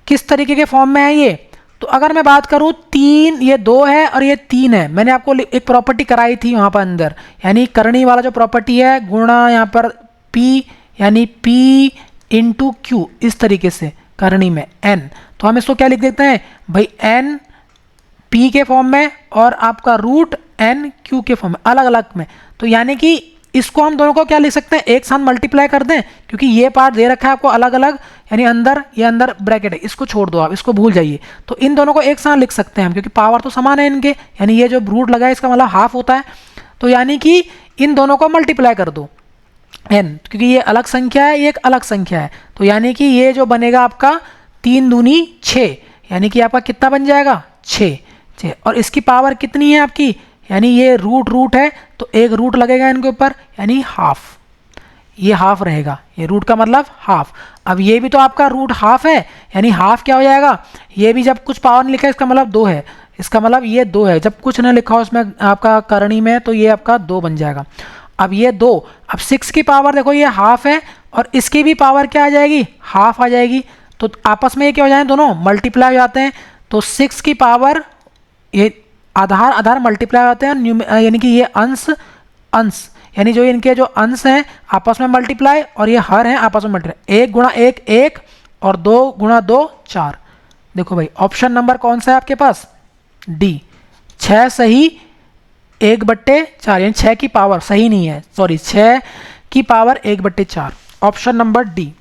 [SPEAKER 1] किस तरीके के फॉर्म में है ये। तो अगर मैं बात करूँ 3, ये 2 है और ये 3 है, मैंने आपको एक प्रॉपर्टी कराई थी वहाँ पर अंदर, यानी करनी वाला जो प्रॉपर्टी है, गुणा यहाँ पर p, यानी p इंटू क्यू, इस तरीके से करनी में n। तो हम इसको क्या लिख देते हैं भाई, n p के फॉर्म में और आपका रूट n q के फॉर्म में, अलग अलग में। तो यानी कि इसको हम दोनों को क्या लिख सकते हैं, एक साथ मल्टीप्लाई कर दें, क्योंकि ये पार्ट दे रखा है आपको अलग अलग, यानी अंदर, ये अंदर ब्रैकेट है, इसको छोड़ दो आप, इसको भूल जाइए। तो इन दोनों को एक साथ लिख सकते हैं हम, क्योंकि पावर तो समान है इनके, यानी ये जो रूट लगा है इसका मतलब हाफ होता है। तो यानी कि इन दोनों को मल्टीप्लाई कर दो n, क्योंकि ये अलग संख्या है, ये एक अलग संख्या है। तो यानी कि ये जो बनेगा आपका 3 दूनी 6, यानी कि आपका कितना बन जाएगा 6। और इसकी पावर कितनी है आपकी, यानी ये रूट है तो एक रूट लगेगा इनके ऊपर, यानी हाफ, ये हाफ रहेगा, ये रूट का मतलब हाफ। अब ये भी तो आपका रूट हाफ है, यानी हाफ क्या हो जाएगा, ये भी जब कुछ पावर नहीं लिखा है इसका मतलब 2 है, इसका मतलब ये 2 है, जब कुछ नहीं लिखा हो उसमें आपका करणी में तो ये आपका 2 बन जाएगा। अब ये 2, अब 6 की पावर देखो ये हाफ है और इसकी भी पावर क्या आ जाएगी, हाफ आ जाएगी। तो आपस में ये क्या हो जाए, दोनों मल्टीप्लाई हो जाते हैं। तो 6 की पावर, ये आधार आधार मल्टीप्लाई होते हैं, यानी कि ये अंश अंश, यानी जो इनके जो अंश हैं आपस में मल्टीप्लाई और ये हर हैं आपस में मल्टीप्लाई। 1 गुणा 1 1 और 2 गुणा 2 4। देखो भाई ऑप्शन नंबर कौन सा है आपके पास, डी, 6 सही 1/4, यानी 6 की पावर सही नहीं है, सॉरी 6 की पावर 1/4, ऑप्शन नंबर डी।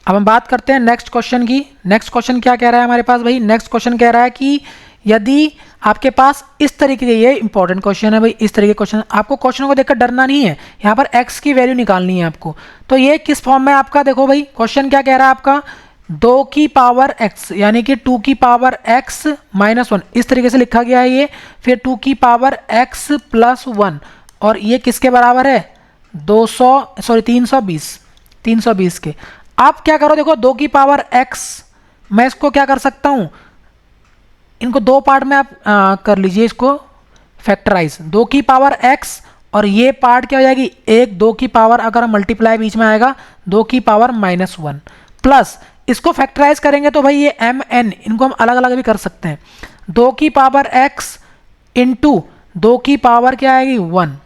[SPEAKER 1] अब हम बात करते हैं नेक्स्ट क्वेश्चन की। नेक्स्ट क्वेश्चन क्या कह रहा है हमारे पास भाई, नेक्स्ट क्वेश्चन कह रहा है कि यदि आपके पास इस तरीके के, ये इंपॉर्टेंट क्वेश्चन है भाई, इस तरीके के क्वेश्चन, आपको क्वेश्चन को देखकर डरना नहीं है, यहाँ पर x की वैल्यू निकालनी है आपको। तो ये किस फॉर्म में आपका, देखो भाई क्वेश्चन क्या कह रहा है आपका, 2 की पावर x, यानी कि 2 की पावर x - 1, इस तरीके से लिखा गया है ये। फिर 2 की पावर x + 1, और ये किसके बराबर है, 320 के। आप क्या करो, देखो 2 की पावर x, मैं इसको क्या कर सकता हूँ, इनको 2 पार्ट में आप कर लीजिए, इसको फैक्टराइज, 2 की पावर x, और ये पार्ट क्या हो जाएगी, 1 2 की पावर, अगर मल्टीप्लाई बीच में आएगा 2 की पावर -1, प्लस इसको फैक्टराइज करेंगे तो भाई ये mn, इनको हम अलग अलग भी कर सकते हैं। 2 की पावर x इंटू 2 की पावर क्या आएगी 1,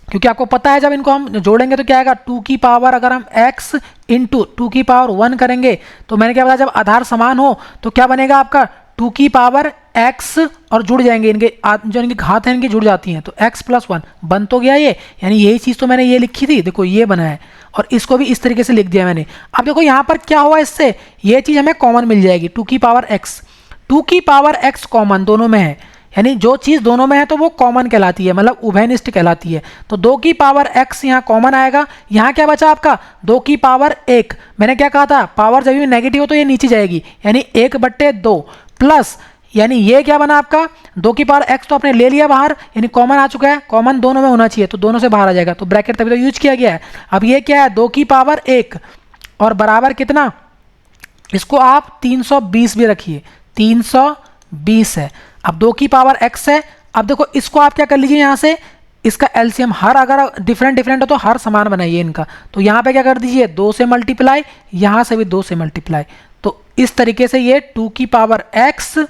[SPEAKER 1] क्योंकि आपको पता है जब इनको हम जोड़ेंगे तो क्या आएगा, 2 की पावर, अगर हम x इंटू 2 की पावर 1 करेंगे तो मैंने क्या बताया, जब आधार समान हो तो क्या बनेगा आपका 2 की पावर x, और जुड़ जाएंगे इनके जो इनकी घात है इनकी जुड़ जाती हैं, तो x + 1 बन तो गया ये, यानी यही चीज़ तो मैंने ये लिखी थी, देखो ये बना है, और इसको भी इस तरीके से लिख दिया मैंने। अब देखो यहाँ पर क्या हुआ, इससे ये चीज़ हमें कॉमन मिल जाएगी, 2 की पावर x, 2 की पावर x कॉमन दोनों में है, यानी जो चीज़ दोनों में है तो वो कॉमन कहलाती है, मतलब उभयनिष्ठ कहलाती है। तो 2 की पावर x यहाँ कॉमन आएगा, यहाँ क्या बचा आपका 2 की पावर 1, मैंने क्या कहा था, पावर जब भी नेगेटिव हो तो ये नीचे जाएगी, यानी 1/2 प्लस, यानी ये क्या बना आपका 2 की पावर x तो आपने ले लिया बाहर, यानी कॉमन आ चुका है, कॉमन दोनों में होना चाहिए तो दोनों से बाहर आ जाएगा, तो ब्रैकेट तभी तो यूज किया गया है। अब ये क्या है 2 की पावर 1 और बराबर कितना, इसको आप 320 भी रखिए, 320 है। अब 2 की पावर x है, अब देखो इसको आप क्या कर लीजिए, यहाँ से इसका एलसीएम, हर अगर डिफरेंट हो तो हर समान बनाइए इनका, तो यहाँ पे क्या कर दीजिए 2 से मल्टीप्लाई, यहाँ से भी 2 से मल्टीप्लाई, तो इस तरीके से ये 2 की पावर x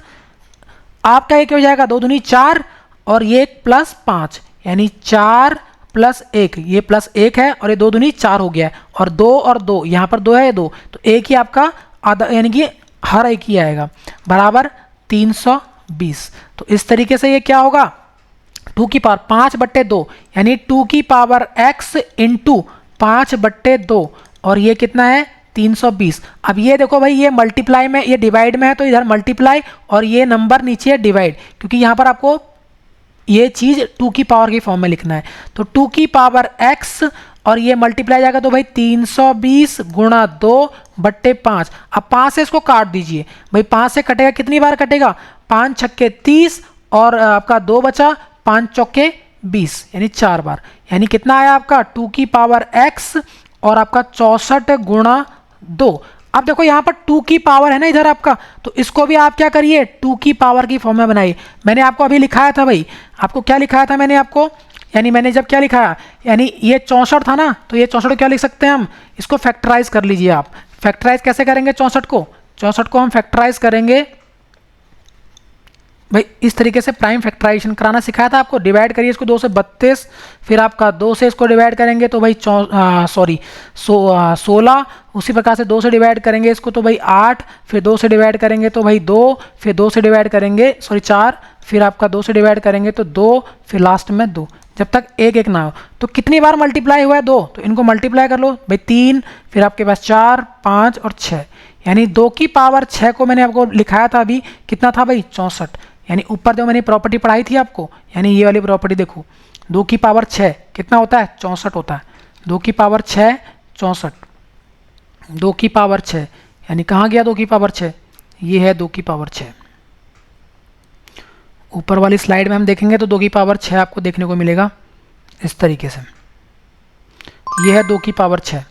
[SPEAKER 1] आपका एक हो जाएगा 2 दूनी 4, और ये +5, यानी 4 + 1, ये +1 है और ये 2 दूनी 4 हो गया है, और 2 और 2 यहाँ पर 2 है, ये 2, तो एक ही आपका आधा, यानी कि हर एक ही आएगा, बराबर 320। तो इस तरीके से ये क्या होगा, 2 की पावर 5/2, यानी 2 की पावर x इंटू 5/2, और ये कितना है 320। अब ये देखो भाई ये मल्टीप्लाई में, ये डिवाइड में है तो इधर मल्टीप्लाई, और ये नंबर नीचे है डिवाइड, क्योंकि यहाँ पर आपको ये चीज़ 2 की पावर की फॉर्म में लिखना है। तो 2 की पावर x और ये मल्टीप्लाई जाएगा तो भाई 320 गुणा 2/5। अब 5 से इसको काट दीजिए भाई, 5 से कटेगा कितनी बार कटेगा, 5 छक्के 30 और आपका 2 बचा, 5 चौके 20, यानी 4 बार, यानी कितना आया आपका 2 की पावर x और आपका 64 गुणा 2। अब देखो यहाँ पर 2 की पावर है ना इधर आपका, तो इसको भी आप क्या करिए 2 की पावर की फॉर्म में बनाइए। मैंने आपको अभी लिखाया था भाई, आपको क्या लिखाया था मैंने आपको, यानी मैंने जब क्या लिखाया, यानी ये 64 था ना, तो ये 64 क्या लिख सकते हैं हम, इसको फैक्टराइज कर लीजिए आप। फैक्टराइज कैसे करेंगे 64 को हम फैक्टराइज करेंगे भाई इस तरीके से, प्राइम फैक्टराइजेशन कराना सिखाया था आपको। डिवाइड करिए इसको 2 से 32, फिर आपका 2 से इसको डिवाइड करेंगे तो भाई 16, उसी प्रकार से 2 से डिवाइड करेंगे इसको तो भाई 8, फिर 2 से डिवाइड करेंगे तो भाई 2, फिर 2 से डिवाइड करेंगे 4, फिर आपका 2 से डिवाइड करेंगे तो 2, फिर लास्ट में 2। जब तक एक एक ना हो। तो कितनी बार मल्टीप्लाई हुआ है 2, तो इनको मल्टीप्लाई कर लो भाई 3, फिर आपके पास 4, 5 और 6, यानी 2 की पावर 6 को मैंने आपको लिखाया था अभी, कितना था भाई 64। यानी ऊपर जो मैंने प्रॉपर्टी पढ़ाई थी आपको, यानी ये वाली प्रॉपर्टी देखो, 2 की पावर 6 कितना होता है 64 होता है। 2 की पावर 6 64, 2 की पावर 6, यानी कहाँ गया 2 की पावर 6, ये है 2 की पावर 6। ऊपर वाली स्लाइड में हम देखेंगे तो 2 की पावर 6 आपको देखने को मिलेगा इस तरीके से। ये है 2 की पावर 6,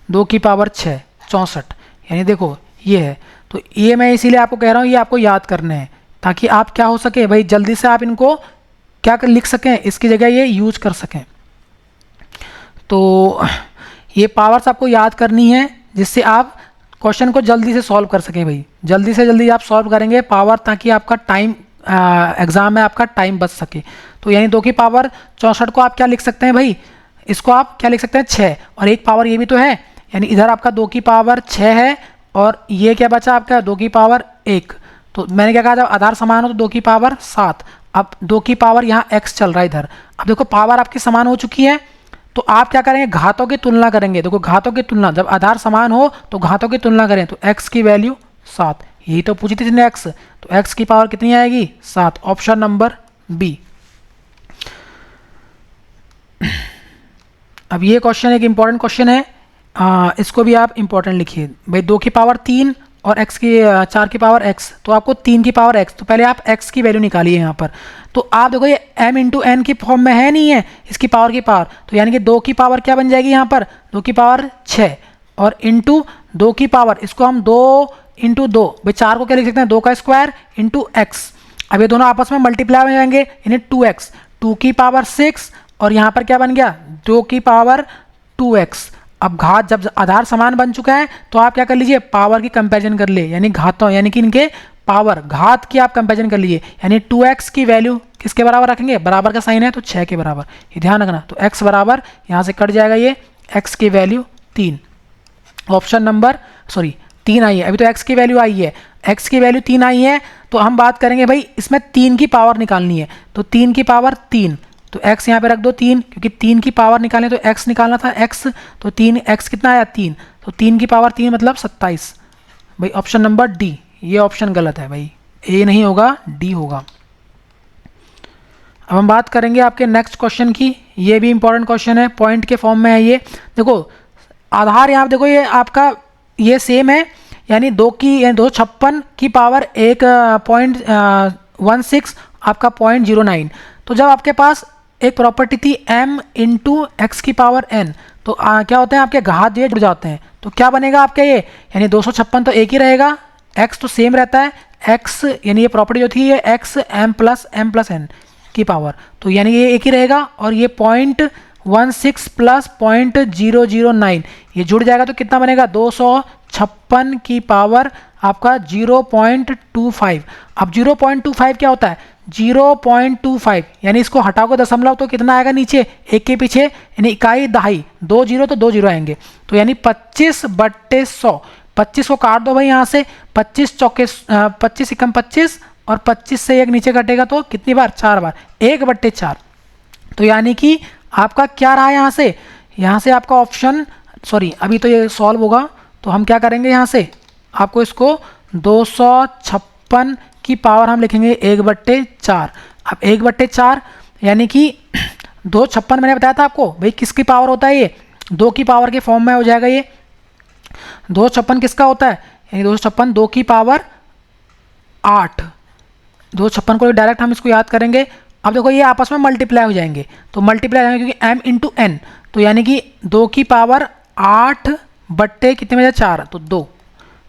[SPEAKER 1] 2 की पावर 6 64, यानी देखो ये है। तो ये मैं इसीलिए आपको कह रहा हूँ, ये आपको याद करने हैं ताकि आप क्या हो सके भाई, जल्दी से आप इनको क्या कर लिख सकें, इसकी जगह ये यूज कर सकें। तो ये पावर्स आपको याद करनी है जिससे आप क्वेश्चन को जल्दी से सॉल्व कर सकें भाई। जल्दी से जल्दी आप सॉल्व करेंगे पावर, ताकि आपका टाइम एग्जाम में आपका टाइम बच सके। तो यानी 2 की पावर 64 को आप क्या लिख सकते हैं भाई, इसको आप क्या लिख सकते हैं 6, और एक पावर ये भी तो है, यानी इधर आपका 2 की पावर 6 है और ये क्या बचा आपका 2 की पावर 1। तो मैंने क्या कहा, जब आधार समान हो तो 2 की पावर 7। अब 2 की पावर यहाँ x चल रहा है इधर। अब देखो पावर आपकी समान हो चुकी है, तो आप क्या करेंगे घातों की तुलना करेंगे। देखो घातों की तुलना, जब आधार समान हो तो घातों की तुलना करें, तो x की वैल्यू 7, यही तो पूछी थी इसने x, तो x की पावर कितनी आएगी 7, ऑप्शन नंबर बी। अब ये क्वेश्चन एक इंपॉर्टेंट क्वेश्चन है, इसको भी आप इंपॉर्टेंट लिखिए भाई। 2 की पावर 3 और x की 4 की पावर x, तो आपको 3 की पावर x, तो पहले आप x की वैल्यू निकालिए यहाँ पर। तो आप देखो ये m इंटू n की फॉर्म में है, नहीं है इसकी पावर की पावर, तो यानी कि 2 की पावर क्या बन जाएगी यहाँ पर 2 की पावर 6 और इंटू 2 की पावर, इसको हम 2 इंटू 2 भाई 4 को क्या लिख सकते हैं 2 का स्क्वायर इंटू x। अब ये दोनों आपस में मल्टीप्लाई हो जाएंगे, यानी 2x, 2 की पावर 6 और यहाँ पर क्या बन गया 2 की पावर 2x। अब घात जब आधार समान बन चुका है तो आप क्या कर लीजिए पावर की कंपैरिजन कर ले, यानी घातों यानी कि इनके पावर घात की आप कंपैरिजन कर लीजिए, यानी 2x की वैल्यू किसके बराबर रखेंगे, बराबर का साइन है तो 6 के बराबर, ये ध्यान रखना। तो x बराबर यहाँ से कट जाएगा, ये x की वैल्यू 3, ऑप्शन नंबर 3 आई है, अभी तो x की वैल्यू आई है, x की वैल्यू 3 आई है। तो हम बात करेंगे भाई इसमें 3 की पावर निकालनी है, तो 3 की पावर 3, तो x यहाँ पे रख दो 3, क्योंकि 3 की पावर निकालने तो x निकालना था x, तो 3x कितना आया 3, तो 3 की पावर 3 मतलब 27 भाई, ऑप्शन नंबर डी। ये ऑप्शन गलत है भाई, ए नहीं होगा डी होगा। अब हम बात करेंगे आपके नेक्स्ट क्वेश्चन की, ये भी इंपॉर्टेंट क्वेश्चन है, पॉइंट के फॉर्म में है ये। देखो आधार यहाँ देखो ये आपका ये सेम है, यानी 256 की पावर 1.16 आपका 0.09। तो जब आपके पास एक प्रॉपर्टी थी m इंटू एक्स की पावर n, तो क्या होते हैं आपके घात ये जुड़ जाते हैं, तो क्या बनेगा आपका ये, यानी 256 तो एक ही रहेगा, x तो सेम रहता है, x यानी ये प्रॉपर्टी जो थी ये x m प्लस n की पावर, तो यानी ये एक ही रहेगा, और ये 0.16 प्लस 0.009 ये जुड़ जाएगा, तो कितना बनेगा 256 की पावर आपका 0.25। अब 0.25 क्या होता है 0.25, यानी इसको हटाओगे दशमलव तो कितना आएगा नीचे एक के पीछे, यानी इकाई दहाई, 2 जीरो तो 2 जीरो आएंगे, तो यानी 25/100। 25 को काट दो भाई यहाँ से, 25 चौके 25 एकम 25 और 25 से एक नीचे कटेगा तो कितनी बार 4 बार, 1/4। तो यानी कि आपका क्या रहा यहाँ से आपका ऑप्शन अभी तो ये सॉल्व होगा, तो हम क्या करेंगे यहाँ से आपको इसको 256 की पावर हम लिखेंगे 1/4। अब 1/4 यानी कि 256 मैंने बताया था आपको भाई किसकी पावर होता है, ये 2 की पावर के फॉर्म में हो जाएगा। ये 256 किसका होता है, यानी 256 2 की पावर 8, 256 को डायरेक्ट हम इसको याद करेंगे। अब देखो ये आपस में मल्टीप्लाई हो जाएंगे, तो मल्टीप्लाई हो जाएंगे क्योंकि m इंटू n, तो यानी कि 2 की पावर 8 बट्टे कितने में 4, तो 2,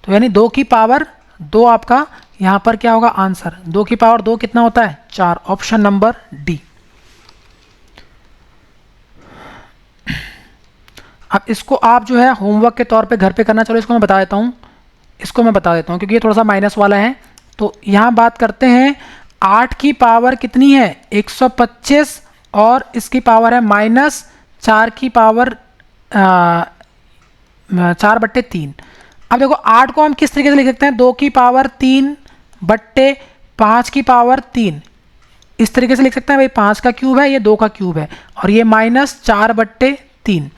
[SPEAKER 1] तो यानी 2 की पावर 2 आपका यहाँ पर क्या होगा आंसर, 2 की पावर 2 कितना होता है 4, ऑप्शन नंबर डी। अब इसको आप जो है होमवर्क के तौर पे घर पे करना, चलो इसको मैं बता देता हूँ, क्योंकि ये थोड़ा सा माइनस वाला है। तो यहाँ बात करते हैं 8 की पावर कितनी है 125 और इसकी पावर है -4 की पावर 4/3। अब देखो 8 को हम किस तरीके से लिख सकते हैं, 2 की पावर 3 बट्टे 5 की पावर 3, इस तरीके से लिख सकते हैं भाई 5 का क्यूब है, ये 2 का क्यूब है, और ये -4/3।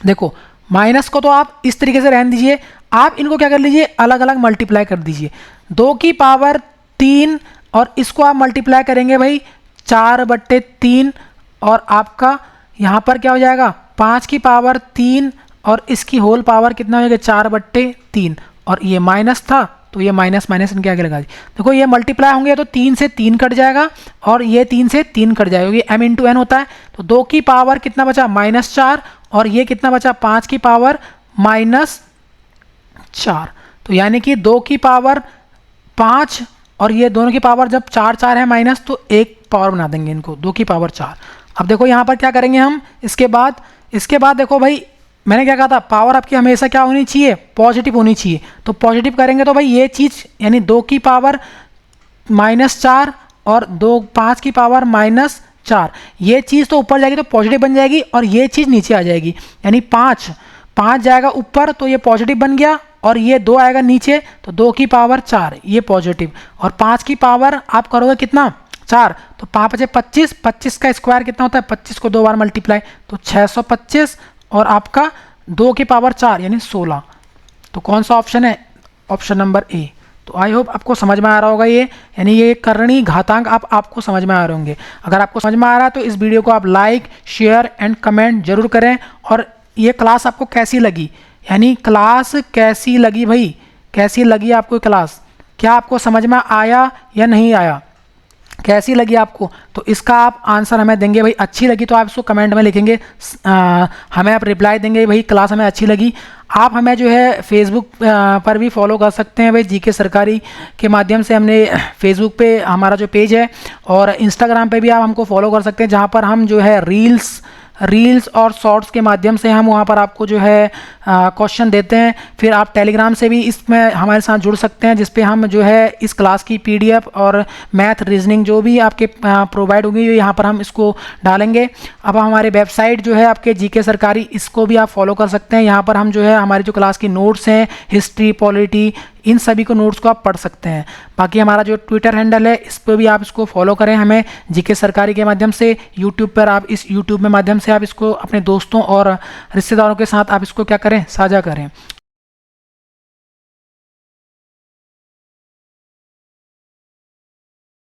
[SPEAKER 1] देखो माइनस को तो आप इस तरीके से रहने दीजिए, आप इनको क्या कर लीजिए, अलग अलग मल्टीप्लाई कर दीजिए। 2 की पावर 3 और इसको आप मल्टीप्लाई करेंगे भाई 4/3, और आपका यहाँ पर क्या हो जाएगा 5 की पावर 3 और इसकी होल पावर कितना हो जाएगा 4/3, और ये माइनस था तो ये माइनस माइनस इनके आगे लगा दी। देखो ये मल्टीप्लाई होंगे तो 3 से 3 कट जाएगा और ये 3 से 3 कट जाएगा, ये m इंटू एन होता है। तो 2 की पावर कितना बचा -4, और ये कितना बचा 5 की पावर -4। तो यानी कि 2 की पावर 5 और ये दोनों की पावर जब 4 4 है माइनस, तो एक पावर बना देंगे इनको, 2 की पावर 4। अब देखो यहाँ पर क्या करेंगे हम, इसके बाद देखो भाई मैंने क्या कहा था, पावर आपकी हमेशा क्या होनी चाहिए, पॉजिटिव होनी चाहिए। तो पॉजिटिव करेंगे तो भाई ये चीज़ यानी 2 की पावर -4 और 5 की पावर -4, ये चीज़ तो ऊपर जाएगी तो पॉजिटिव बन जाएगी, और ये चीज़ नीचे आ जाएगी, यानी 5 जाएगा ऊपर तो ये पॉजिटिव बन गया, और ये 2 आएगा नीचे तो 2 की पावर 4 ये पॉजिटिव, और 5 की पावर आप करोगे कितना 4, तो 5 बचे 25, 25 का स्क्वायर कितना होता है, 25 को 2 बार मल्टीप्लाई तो 625, और आपका 2 की पावर 4 यानी 16। तो कौन सा ऑप्शन है, ऑप्शन नंबर ए। तो आई होप आपको समझ में आ रहा होगा ये, यानी ये करणीय घातांक आपको समझ में आ रहे होंगे। अगर आपको समझ में आ रहा है तो इस वीडियो को आप लाइक शेयर एंड कमेंट जरूर करें। और ये क्लास आपको कैसी लगी, यानी क्लास कैसी लगी भाई, कैसी लगी आपको क्लास, क्या आपको समझ में आया या नहीं आया, कैसी लगी आपको, तो इसका आप आंसर हमें देंगे भाई। अच्छी लगी तो आप इसको कमेंट में लिखेंगे, हमें आप रिप्लाई देंगे भाई क्लास हमें अच्छी लगी। आप हमें जो है फेसबुक पर भी फॉलो कर सकते हैं भाई, जीके सरकारी के माध्यम से हमने फेसबुक पे हमारा जो पेज है, और इंस्टाग्राम पे भी आप हमको फॉलो कर सकते हैं, जहाँ पर हम जो है रील्स और शॉर्ट्स के माध्यम से हम वहाँ पर आपको जो है क्वेश्चन देते हैं। फिर आप टेलीग्राम से भी इसमें हमारे साथ जुड़ सकते हैं, जिस पे हम जो है इस क्लास की PDF और मैथ रीजनिंग जो भी आपके प्रोवाइड होगी यहाँ पर हम इसको डालेंगे। अब हमारे वेबसाइट जो है आपके जीके सरकारी, इसको भी आप फॉलो कर सकते हैं। यहाँ पर हम जो है हमारी जो क्लास की नोट्स हैं, हिस्ट्री पॉलिटी, इन सभी को नोट्स को आप पढ़ सकते हैं। बाकी हमारा जो ट्विटर हैंडल है इस पर भी आप इसको फॉलो करें हमें जीके सरकारी के माध्यम से। यूट्यूब पर आप इस यूट्यूब में माध्यम से आप इसको अपने दोस्तों और रिश्तेदारों के साथ आप इसको क्या करें, साझा करें।